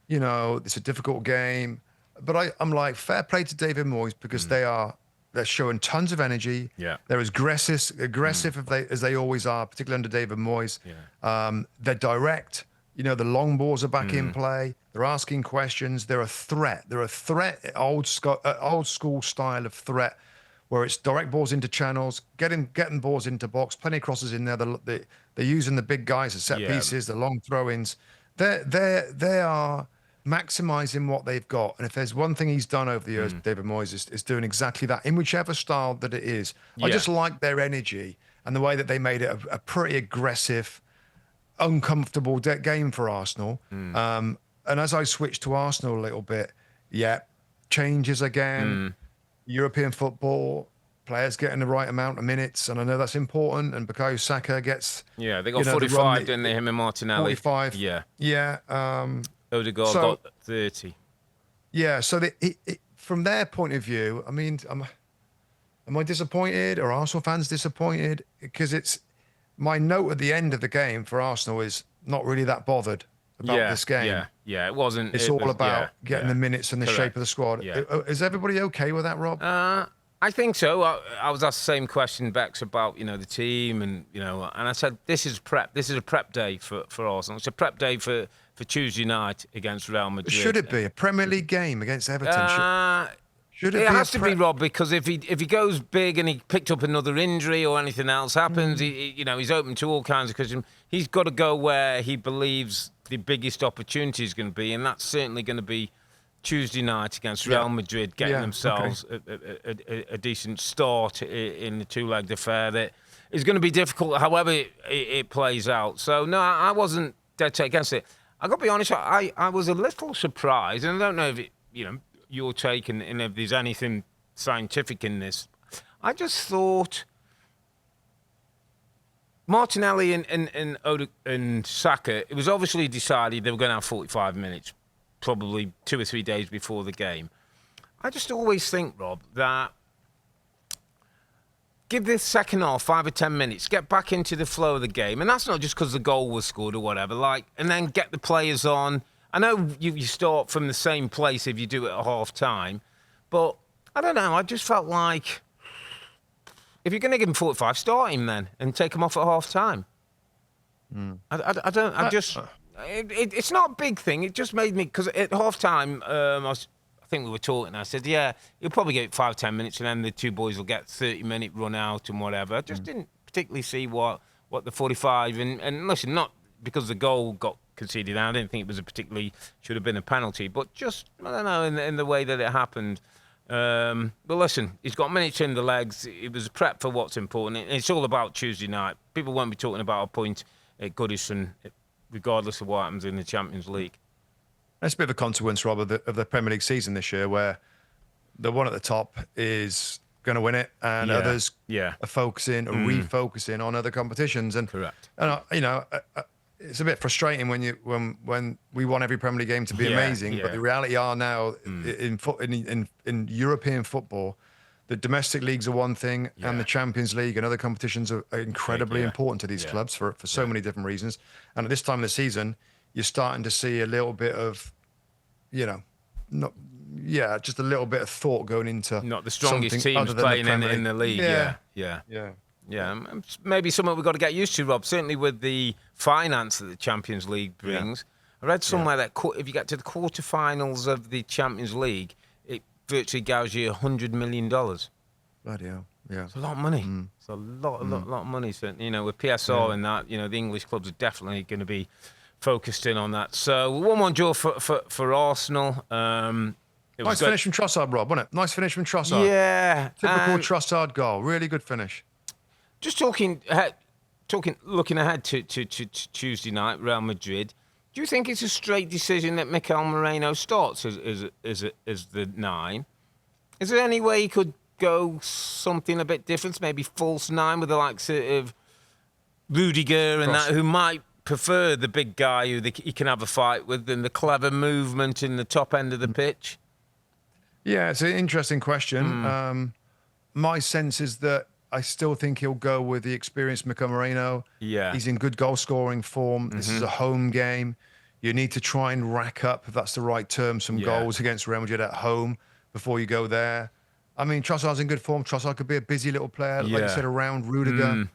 It's a difficult game. But I'm like, fair play to David Moyes, because they're showing tons of energy. Yeah. They're as aggressive as they always are, particularly under David Moyes. Yeah. They're direct. The long balls are back in play. They're asking questions. They're a threat. They're a threat, old school style of threat, where it's direct balls into channels, getting balls into box, plenty of crosses in there. They're using the big guys as set pieces, the long throw-ins. They are maximising what they've got. And if there's one thing he's done over the years, David Moyes, is doing exactly that in whichever style that it is. I just like their energy and the way that they made it a pretty aggressive, uncomfortable game for Arsenal. And as I switch to Arsenal a little bit, changes again. European football, players getting the right amount of minutes, and I know that's important. And Bukayo Saka gets... Yeah, they got 45, didn't they, him and Martinelli? 45. Yeah. Yeah. Odegaard got 30. Yeah, so from their point of view, I mean, am I disappointed? Are Arsenal fans disappointed? Because it's... My note at the end of the game for Arsenal is not really that bothered about this game. Yeah, it wasn't. It's all about getting the minutes and the shape of the squad. Yeah. Is everybody okay with that, Rob? I think so. I was asked the same question, Bex, about the team, and and I said this is prep. This is a prep day for Arsenal. It's a prep day for Tuesday night against Real Madrid. Should it be a Premier League game against Everton? Should it has to be, Rob, because if he goes big and he picked up another injury or anything else happens, he's open to all kinds of questions. He's got to go where he believes the biggest opportunity is going to be, and that's certainly going to be Tuesday night against Real Madrid, getting themselves a decent start in the two-legged affair that is going to be difficult, however it plays out. So, no, I wasn't dead set against it. I've got to be honest, I was a little surprised, and I don't know if your take and if there's anything scientific in this. I just thought Martinelli and Saka, it was obviously decided they were going to have 45 minutes, probably 2 or 3 days before the game. I just always think, Rob, that give this second half 5 or 10 minutes, get back into the flow of the game, and that's not just because the goal was scored or whatever. And then get the players on. I know you start from the same place if you do it at half time, but I don't know. I just felt like if you're going to give him 45, start him then and take him off at half time. It's not a big thing. It just made me, because at half time, I think we were talking. I said, yeah, you'll probably get 5 or 10 minutes, and then the two boys will get 30-minute run out and whatever. I just didn't particularly see what the 45 and listen, not because the goal got conceded. I didn't think it was should have been a penalty, but just I don't know in the way that it happened. But listen, he's got minutes in the legs. It was a prep for what's important. It's all about Tuesday night. People won't be talking about a point at Goodison, regardless of what happens in the Champions League. That's a bit of a consequence, Rob, of the Premier League season this year, where the one at the top is going to win it, and others are focusing or refocusing on other competitions. And correct. And it's a bit frustrating when we want every Premier League game to be amazing, but the reality are now in European football, the domestic leagues are one thing, and the Champions League and other competitions are incredibly important to these clubs for so many different reasons. And at this time of the season, you're starting to see a little bit of, just a little bit of thought going into not the strongest teams playing in the league. Yeah. Maybe something we've got to get used to, Rob. Certainly with the finance that the Champions League brings. I read somewhere that if you get to the quarterfinals of the Champions League, it virtually gives you $100 million. Bloody hell. Yeah. It's a lot of money. It's a lot of money. So, with PSR and that, the English clubs are definitely going to be focused in on that. So 1-1 draw for Arsenal. Nice finish from Trossard, Rob, wasn't it? Nice finish from Trossard. Yeah. Typical Trossard goal. Really good finish. Just looking ahead to Tuesday night, Real Madrid. Do you think it's a straight decision that Mikel Moreno starts as the 9? Is there any way he could go something a bit different, maybe false 9 with the likes of Rudiger and that, who might prefer the big guy who he can have a fight with than the clever movement in the top end of the pitch? Yeah, it's an interesting question. My sense is that I still think he'll go with the experienced Mikel Moreno. Yeah. He's in good goal-scoring form. This is a home game. You need to try and rack up, if that's the right term, some goals against Real Madrid at home before you go there. I mean, Trossard's in good form. Trossard could be a busy little player, like you said, around Rudiger.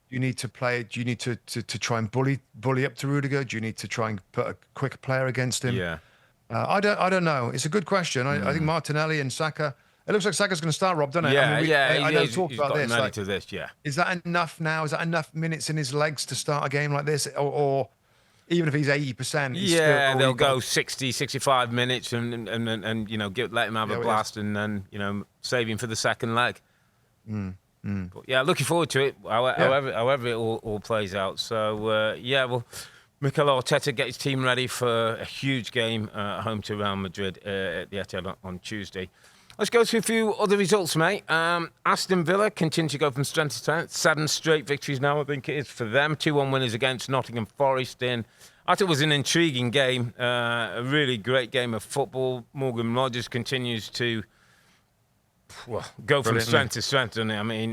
You need to play. Do you need to try and bully up to Rudiger? Do you need to try and put a quick player against him? Yeah. I don't know. It's a good question. I think Martinelli and Saka. It looks like Saka's going to start, Rob, doesn't it? I know we talked about this. Is that enough now? Is that enough minutes in his legs to start a game like this? Or even if he's 80%? They'll go 60, 65 minutes and let him have a blast and then, save him for the second leg. But looking forward to it, however it all plays out. So, Mikel Arteta get his team ready for a huge game at home to Real Madrid at the Etihad on Tuesday. Let's go through a few other results, mate. Aston Villa continue to go from strength to strength. 7 straight victories now, I think it is, for them. 2-1 winners against Nottingham Forest. I thought it was an intriguing game, a really great game of football. Morgan Rogers continues to go from strength to strength, doesn't he? I mean,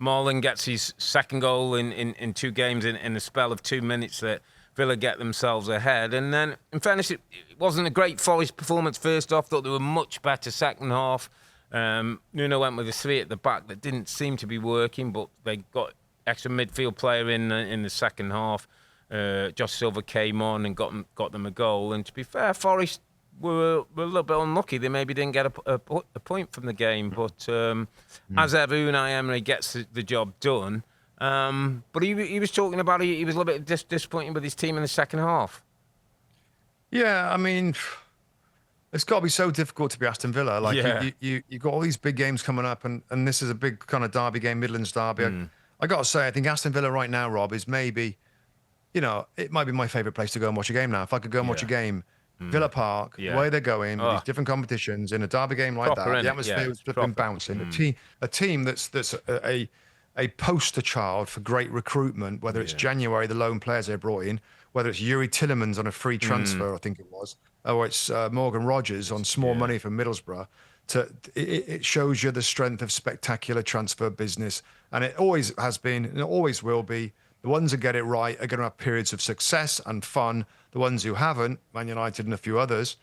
Marlon gets his second goal in 2 games in a spell of 2 minutes that Villa get themselves ahead. And then, in fairness, it wasn't a great Forest performance first off. Thought they were much better second half. Nuno went with a 3 at the back that didn't seem to be working, but they got extra midfield player in the second half. Josh Silva came on and got them a goal. And to be fair, Forest were a little bit unlucky. They maybe didn't get a point from the game. But as ever, Unai Emery gets the job done. But he was talking about he was a little bit disappointed with his team in the second half. Yeah, I mean, it's got to be so difficult to be Aston Villa. Like you've got all these big games coming up, and this is a big kind of derby game, Midlands derby. I got to say, I think Aston Villa right now, Rob, is maybe, it might be my favourite place to go and watch a game now. If I could go and watch a game, Villa Park, the way they're going, these different competitions, in a derby game like that, the atmosphere has been bouncing. A team that's a poster child for great recruitment, whether it's January, the loan players they brought in, whether it's Yuri Tillemans on a free transfer, I think it was, or it's Morgan Rogers on small money from Middlesbrough. It shows you the strength of spectacular transfer business. And it always has been, and it always will be. The ones that get it right are going to have periods of success and fun. The ones who haven't, Man United and a few others,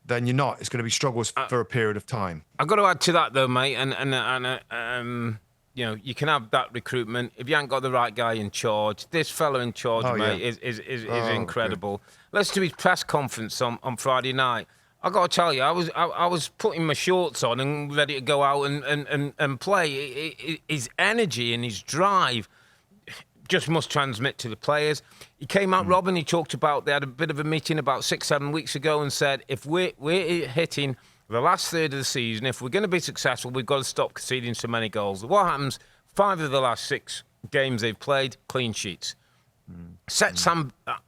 then you're not. It's going to be struggles for a period of time. I've got to add to that, though, mate, and you know, you can have that recruitment if you ain't got the right guy in charge. This fella in charge, mate, is incredible. Good. Let's do his press conference on Friday night. I got to tell you, I was putting my shorts on and ready to go out and play. His energy and his drive just must transmit to the players. He came out, Rob, and he talked about, they had a bit of a meeting about 6-7 weeks ago and said, if we're hitting the last third of the season, if we're going to be successful, we've got to stop conceding so many goals. What happens? 5 of the last 6 games they've played, clean sheets. Sets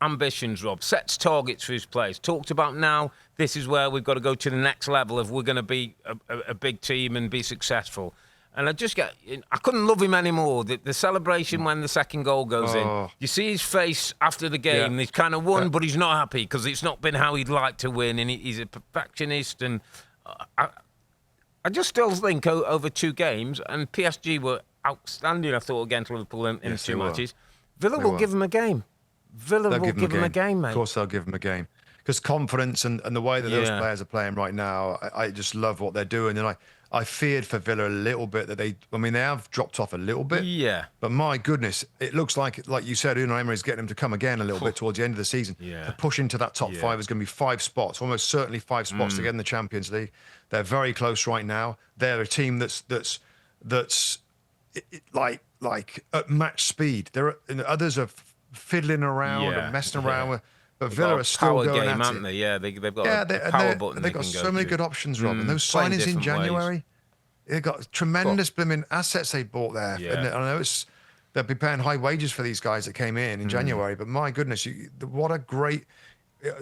ambitions, Rob. Sets targets for his players. Talked about now, this is where we've got to go to the next level if we're going to be a big team and be successful. And I couldn't love him anymore. The celebration when the second goal goes in. You see his face after the game. Yeah. He's kind of won, but he's not happy because it's not been how he'd like to win. And he's a perfectionist. And I just still think over 2 games, and PSG were outstanding, I thought, against Liverpool in the 2 matches. Villa will give him a game. Villa will give him a game, mate. Of course they'll give him a game. Because confidence and the way that those players are playing right now, I just love what they're doing. And I feared for Villa a little bit that they have dropped off a little bit. Yeah. But my goodness, it looks like you said, Unai Emery's getting them to come again a little bit towards the end of the season. Yeah. To push into that top 5 is going to be 5 spots, almost certainly 5 spots to get in the Champions League. They're very close right now. They're a team that's like at match speed. Others are fiddling around and messing around with. But Villa are still going at it. Yeah, they've got a power button. They've got so many good options, Rob. And those signings in January, they've got tremendous blooming assets they bought there. Yeah. And I know they'll be paying high wages for these guys that came in January. But my goodness, what a great...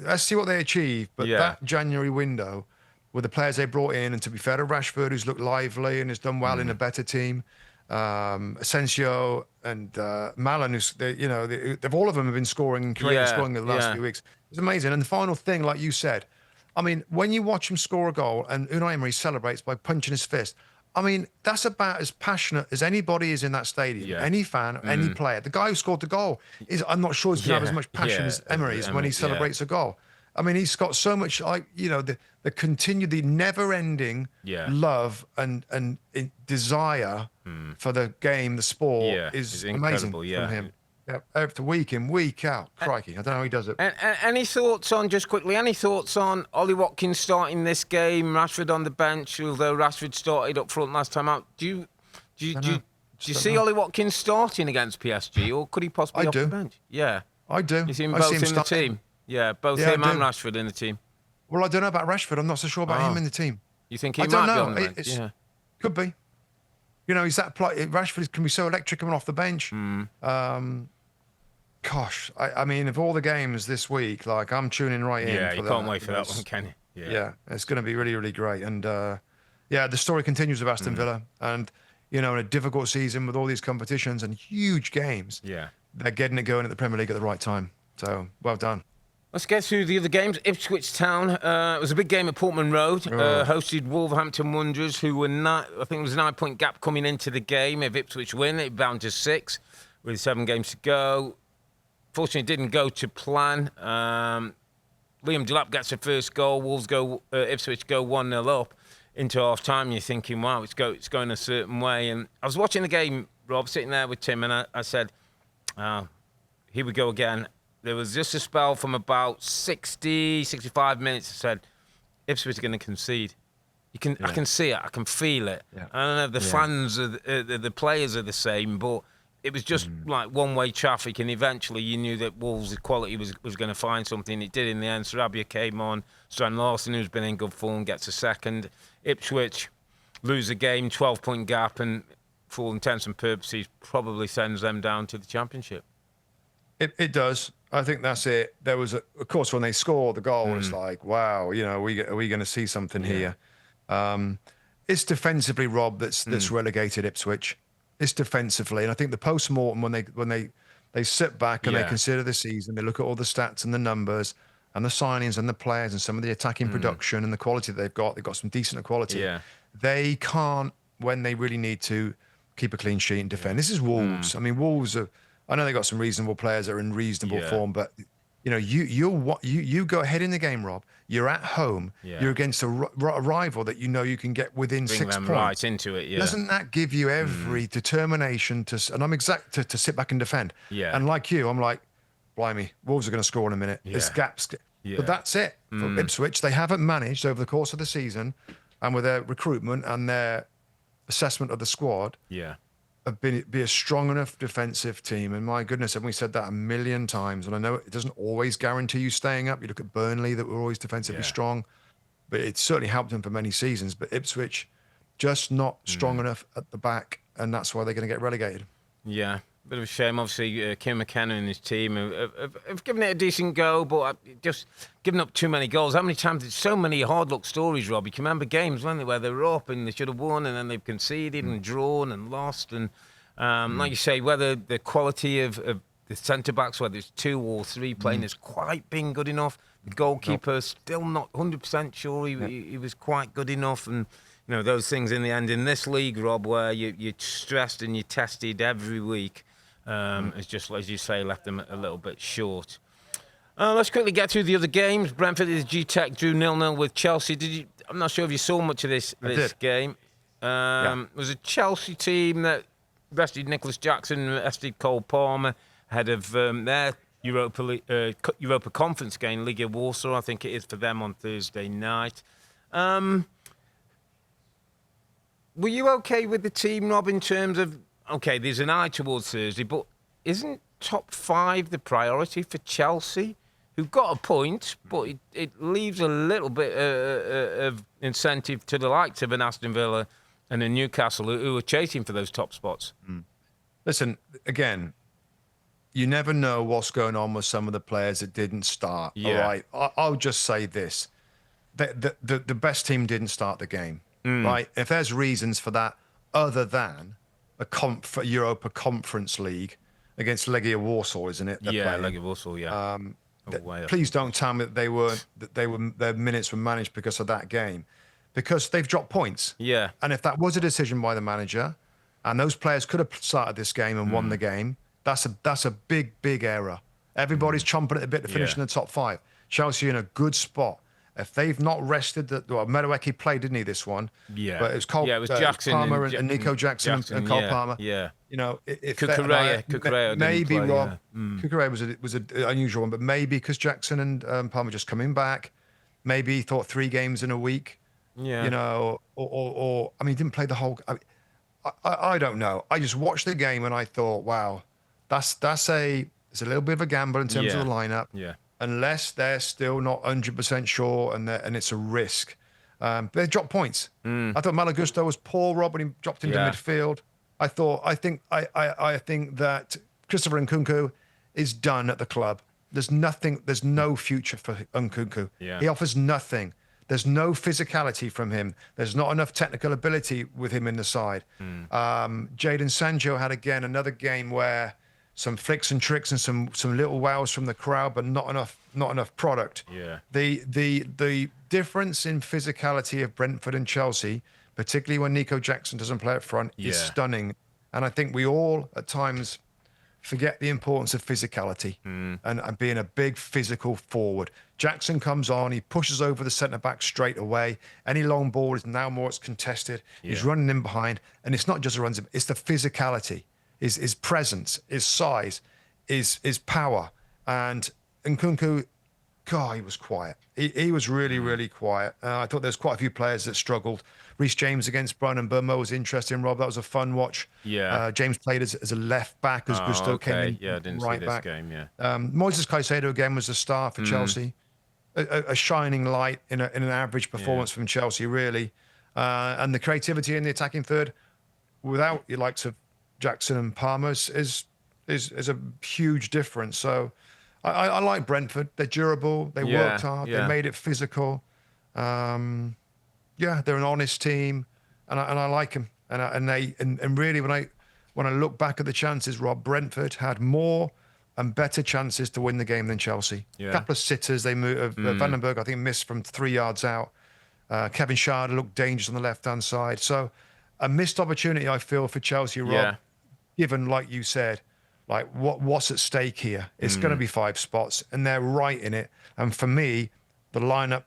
Let's see what they achieve. But that January window with the players they brought in, and to be fair to Rashford, who's looked lively and has done well in a better team, Asensio and Malin, they've all of them have been scoring and scoring in the last few weeks. It's amazing. And the final thing, like you said, I mean, when you watch him score a goal and Unai Emery celebrates by punching his fist, I mean, that's about as passionate as anybody is in that stadium. Yeah. Any fan, any player. The guy who scored the goal I'm not sure he's going to have as much passion as Emery is when he celebrates a goal. I mean, he's got so much, the never-ending love and desire for the game, the sport is amazing from him. Yeah, week in, week out. Crikey, I don't know how he does it. Any thoughts on, just quickly, Ollie Watkins starting this game, Rashford on the bench, although Rashford started up front last time out? Do you see Ollie Watkins starting against PSG, or could he possibly be off the bench? Yeah. I do. You see him both in the team? Yeah, both him and Rashford in the team. Well, I don't know about Rashford. I'm not so sure about him in the team. You think he might be on the bench? Could be. He's that Rashford can be so electric coming off the bench. Gosh, I mean, of all the games this week, I'm tuning right in. Yeah, you can't wait for that one, can you? Yeah, it's going to be really, really great. And the story continues with Aston Villa. And, in a difficult season with all these competitions and huge games, they're getting it going at the Premier League at the right time. So, well done. Let's get through the other games. Ipswich Town, it was a big game at Portman Road. Hosted Wolverhampton Wanderers, who were I think it was a 9-point gap coming into the game. If Ipswich win, it bound to 6 with 7 games to go. Fortunately, it didn't go to plan. Liam Delap gets the first goal. Ipswich go 1-0 up into half-time. You're thinking, wow, it's going a certain way. And I was watching the game, Rob, sitting there with Tim, and I said, here we go again. There was just a spell from about 60, 65 minutes. I said, Ipswich are going to concede. I can see it. I can feel it. Yeah. I don't know if the fans, the players are the same, but it was just like one-way traffic, and eventually you knew that Wolves' quality was going to find something. It did in the end. Sarabia came on. Strand Larson, who's been in good form, gets a second. Ipswich lose a game, 12-point gap, and for all intents and purposes, probably sends them down to the Championship. It does. I think that's it. There was, of course, when they score the goal, it's like, wow, are we going to see something here? It's defensively, Rob, that's relegated Ipswich. it's defensively. And I think the post-mortem, when they sit back and they Yeah. consider the season, they look at all the stats and the numbers and the signings and the players and some of the attacking production and the quality that they've got some decent quality. Yeah. They can't, when they really need to, keep a clean sheet and defend. This is Wolves. I mean, Wolves are, I know they got some reasonable players that are in reasonable form, but you know, you go ahead in the game, Rob. You're at home. Yeah. You're against a rival that you know you can get within Bring 6 them points. right into it, yeah. Doesn't that give you every determination and I'm to sit back and defend? Yeah. And like you, I'm like, blimey, Wolves are going to score in a minute. There's gaps. Yeah. But that's it. For Ipswich, they haven't managed over the course of the season and with their recruitment and their assessment of the squad, Yeah. be a strong enough defensive team. And my goodness, haven't we said that a million times? And I know it doesn't always guarantee you staying up. You look at Burnley, that were always defensively strong, but it certainly helped them for many seasons. But Ipswich, just not strong enough at the back, and that's why they're going to get relegated. Yeah. Bit of a shame, obviously. Kim McKenna and his team have given it a decent go, but just given up too many goals. How many times? There's so many hard luck stories, Rob. You can remember games, weren't they, where they were up and they should have won, and then they've conceded and drawn and lost. And like you say, whether the quality of the centre backs, whether it's 2 or 3 playing, has quite been good enough. The goalkeeper still not 100% sure he was quite good enough, and you know those things in the end in this league, Rob, where you're stressed and you're tested every week. It's just, as you say, left them a little bit short. Let's quickly get through the other games. Brentford is G-Tech drew 0-0 with Chelsea. I'm not sure if you saw much of this game. It was a Chelsea team that rested Nicholas Jackson, rested Cole Palmer, ahead of their Europa Conference game, Liga Warsaw, I think it is for them on Thursday night. Were you okay with the team, Rob, in terms of, okay, there's an eye towards Thursday, but isn't top 5 the priority for Chelsea, who've got a point, but it leaves a little bit of incentive to the likes of an Aston Villa and a Newcastle who are chasing for those top spots? Listen, again, you never know what's going on with some of the players that didn't start. Yeah. All right, I'll just say this. The best team didn't start the game, right? If there's reasons for that other than a Europa Conference League against Legia Warsaw, isn't it? Legia Warsaw, Please don't tell me that their minutes were managed because of that game, because they've dropped points. Yeah. And if that was a decision by the manager, and those players could have started this game and won the game, that's a big error. Everybody's chomping at the bit to finish in the top 5. Chelsea in a good spot. If they've not rested, Madueke played, didn't he, this one? Yeah. But it was Cole, it was Jackson Palmer and Nico Jackson and Cole Palmer. Yeah. You know, if Cucurella maybe play, Rob, Cucurella was an unusual one, but maybe because Jackson and Palmer just coming back, maybe he thought 3 games in a week. Yeah. You know, or I mean, he didn't play the whole. I don't know. I just watched the game and I thought, wow, it's a little bit of a gamble in terms of the lineup. Yeah. Unless they're still not 100% sure and it's a risk. They dropped points. I thought Malagusto was poor, Rob, when he dropped into midfield. I think that Christopher Nkunku is done at the club. There's no future for Nkunku. Yeah. He offers nothing. There's no physicality from him. There's not enough technical ability with him in the side. Jadon Sancho had, again, another game where some flicks and tricks and some little wows from the crowd, but not enough product. Yeah. The difference in physicality of Brentford and Chelsea, particularly when Nico Jackson doesn't play up front, is stunning. And I think we all at times forget the importance of physicality and being a big physical forward. Jackson comes on, he pushes over the centre back straight away. Any long ball is now more it's contested. He's running in behind, and it's not just a runs; it's the physicality. His presence, his size, his power. And Nkunku, God, he was quiet. He was really quiet. I thought there's quite a few players that struggled. Reece James against Brighton Bournemouth was interesting, Rob. That was a fun watch. Yeah. James played as a left back as Gusto came in. Yeah, I didn't right see this back. game, yeah. Moises Caicedo again was the star for Chelsea. A shining light in an average performance from Chelsea, really. And the creativity in the attacking third, without your likes of Jackson and Palmer, is a huge difference. So I like Brentford. They're durable. They worked hard. They made it physical. They're an honest team, and I like them. And really, when when I look back at the chances, Rob, Brentford had more and better chances to win the game than Chelsea. Yeah. A couple of sitters, they moved. Vandenberg, I think, missed from 3 yards out. Kevin Schade looked dangerous on the left-hand side. So a missed opportunity, I feel, for Chelsea, Rob, given, like you said, like what's at stake here. It's going to be 5 spots, and they're right in it. And for me, the lineup,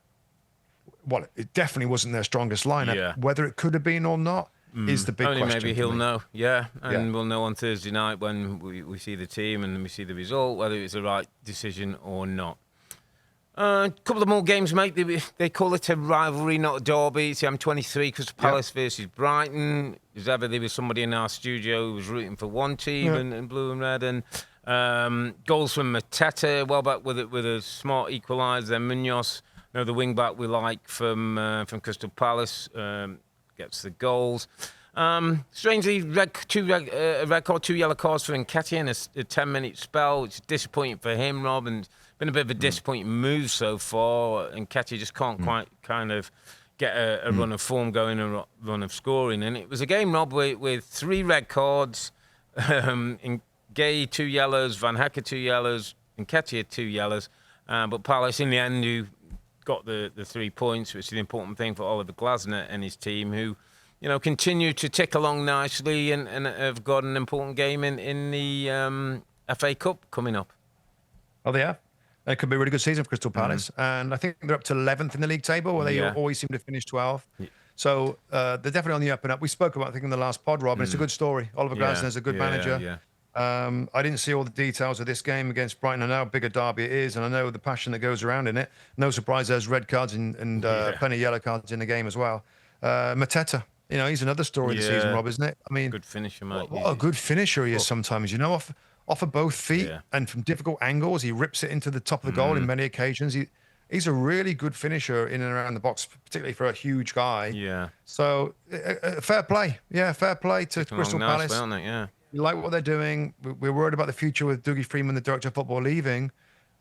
well, it definitely wasn't their strongest lineup. Yeah. Whether it could have been or not is the big Only question. maybe he'll know, and we'll know on Thursday night when we see the team and we see the result, whether it's the right decision or not. A couple of more games, mate. They call it a rivalry, not a derby. It's M23, Crystal Palace versus Brighton. As ever, there was somebody in our studio who was rooting for one team and blue and red. And goals from Mateta, well back with a smart equaliser. Then Munoz, the wing back we like from Crystal Palace, gets the goals. Strangely, a red card, 2 yellow cards for Nketiah in a 10-minute spell. It's disappointing for him, Rob, and been a bit of a disappointing move so far. Nketiah just can't quite kind of get a run of form going, a run of scoring. And it was a game, Rob, with 3 red cards. Gay 2 yellows, Van Hecker 2 yellows, Nketiah 2 yellows. But Palace, in the end, who got the 3 points, which is the important thing for Oliver Glasner and his team, who continue to tick along nicely and have got an important game in the FA Cup coming up. Oh, they have. It could be a really good season for Crystal Palace. And I think they're up to 11th in the league table, where they always seem to finish 12th. Yeah. So they're definitely on the up and up. We spoke about, I think, in the last pod, Rob, and it's a good story. Oliver Glasner's a good manager. Yeah. I didn't see all the details of this game against Brighton. I know how big a derby it is, and I know the passion that goes around in it. No surprise there's red cards and plenty of yellow cards in the game as well. Mateta, he's another story of the season, Rob, isn't it? I mean, good finisher, mate. What a good finisher he is sometimes, off of both feet and from difficult angles. He rips it into the top of the goal in many occasions. He's a really good finisher in and around the box, particularly for a huge guy. Yeah. So fair play. Yeah, fair play to Crystal Palace. You like what they're doing. We're worried about the future with Dougie Freeman, the director of football, leaving.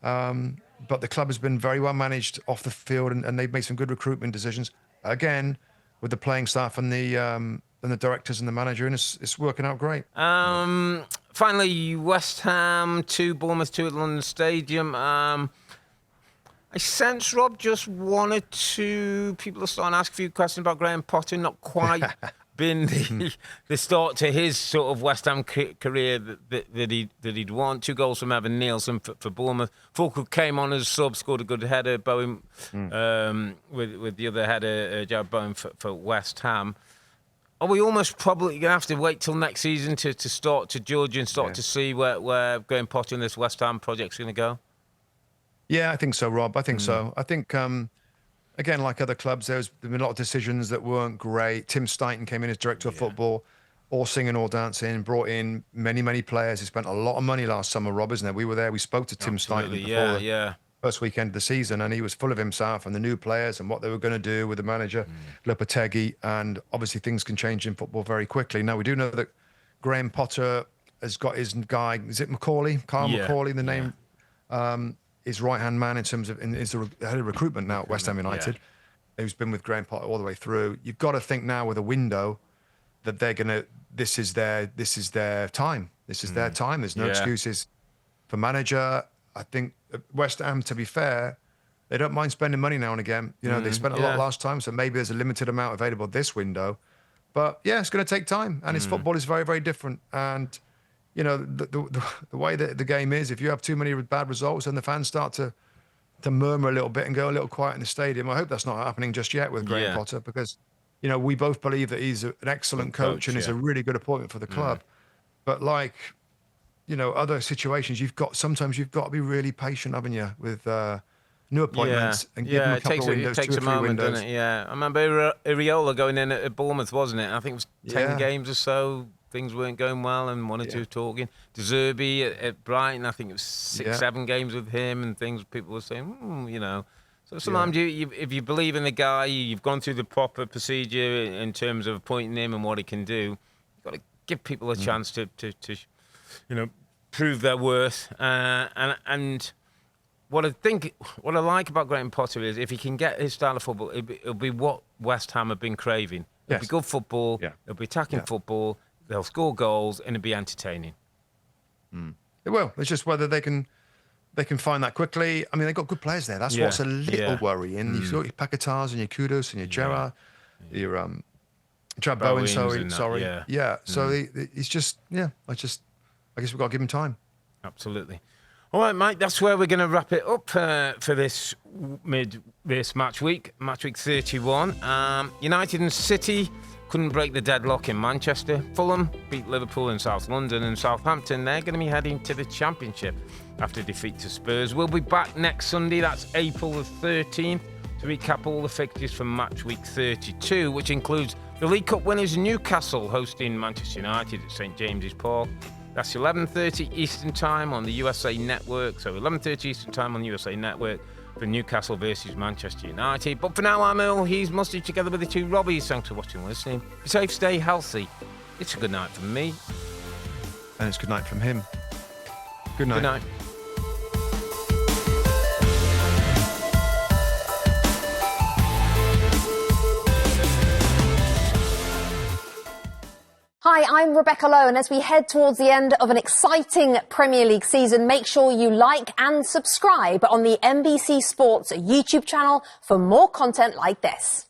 But the club has been very well managed off the field, and they've made some good recruitment decisions. Again, with the playing staff and the directors and the manager, and it's working out great. Finally, West Ham 2, Bournemouth 2 at London Stadium. I sense, Rob, just 1 or 2 people are starting to ask a few questions about Graham Potter. Not quite been the start to his sort of West Ham career that he'd want. 2 goals from Evan Nielsen for Bournemouth. Fulker came on as sub, scored a good header. Bowen with the other header, Jared Bowen for West Ham. Are we almost probably going to have to wait till next season to start to judge and start to see where Graham Potter and this West Ham project's going to go? Yeah, I think so, Rob. I think so. I think, again, like other clubs, there's been a lot of decisions that weren't great. Tim Stainton came in as director of football, all singing, all dancing, brought in many, many players. He spent a lot of money last summer, Rob, isn't it? We were there. We spoke to Tim Stainton before the first weekend of the season, and he was full of himself and the new players and what they were going to do with the manager, Lopetegui. And obviously things can change in football very quickly. Now, we do know that Graham Potter has got his guy, is it Macaulay? Carl Macaulay, the name, his right-hand man in terms of, is the head of recruitment now at West Ham United, who's been with Graham Potter all the way through. You've got to think now with a window that they're going to, this is their time. This is their time. There's no excuses for manager. I think West Ham, to be fair, they don't mind spending money now and again. They spent a lot last time, so maybe there's a limited amount available this window. But yeah, it's going to take time, and his football is very, very different. And the way that the game is, if you have too many bad results, then the fans start to murmur a little bit and go a little quiet in the stadium. I hope that's not happening just yet with Graham Potter, because we both believe that he's an excellent coach and is a really good appointment for the club. But like, other situations, sometimes you've got to be really patient, haven't you, with new appointments and give them a couple of windows, it takes 2 or 3 a moment, windows. doesn't it? Yeah, I remember Iriola going in at Bournemouth, wasn't it? I think it was 10 games or so. Things weren't going well, and 1 or 2 talking. De Zerbi at Brighton, I think it was 6, 7 games with him, and things people were saying, So sometimes if you believe in the guy, you've gone through the proper procedure in terms of appointing him and what he can do. You've got to give people a chance to prove their worth. And what I like about Graham Potter is if he can get his style of football, it'll be what West Ham have been craving. It'll be good football. It'll be attacking football. They'll score goals and it'll be entertaining. It will. It's just whether they can find that quickly. I mean, they've got good players there. That's what's a little worrying. You've got your Pakatars and your Kudos and your Gerrard, your Chad Bowen. Sorry. So it's just I guess we've got to give him time. Absolutely. All right, Mike, that's where we're going to wrap it up for this match week 31. United and City couldn't break the deadlock in Manchester. Fulham beat Liverpool in South London, and Southampton, they're going to be heading to the Championship after defeat to Spurs. We'll be back next Sunday, that's April the 13th, to recap all the fixtures from match week 32, which includes the League Cup winners Newcastle hosting Manchester United at St James's Park. That's 11:30 Eastern Time on the USA Network. So 11:30 Eastern Time on the USA Network for Newcastle versus Manchester United. But for now, I'm Earl. He's Mustard together with the two Robbies. Thanks for watching and listening. Be safe, stay healthy. It's a good night from me. And it's good night from him. Good night. Good night. Hi, I'm Rebecca Lowe, and as we head towards the end of an exciting Premier League season, make sure you like and subscribe on the NBC Sports YouTube channel for more content like this.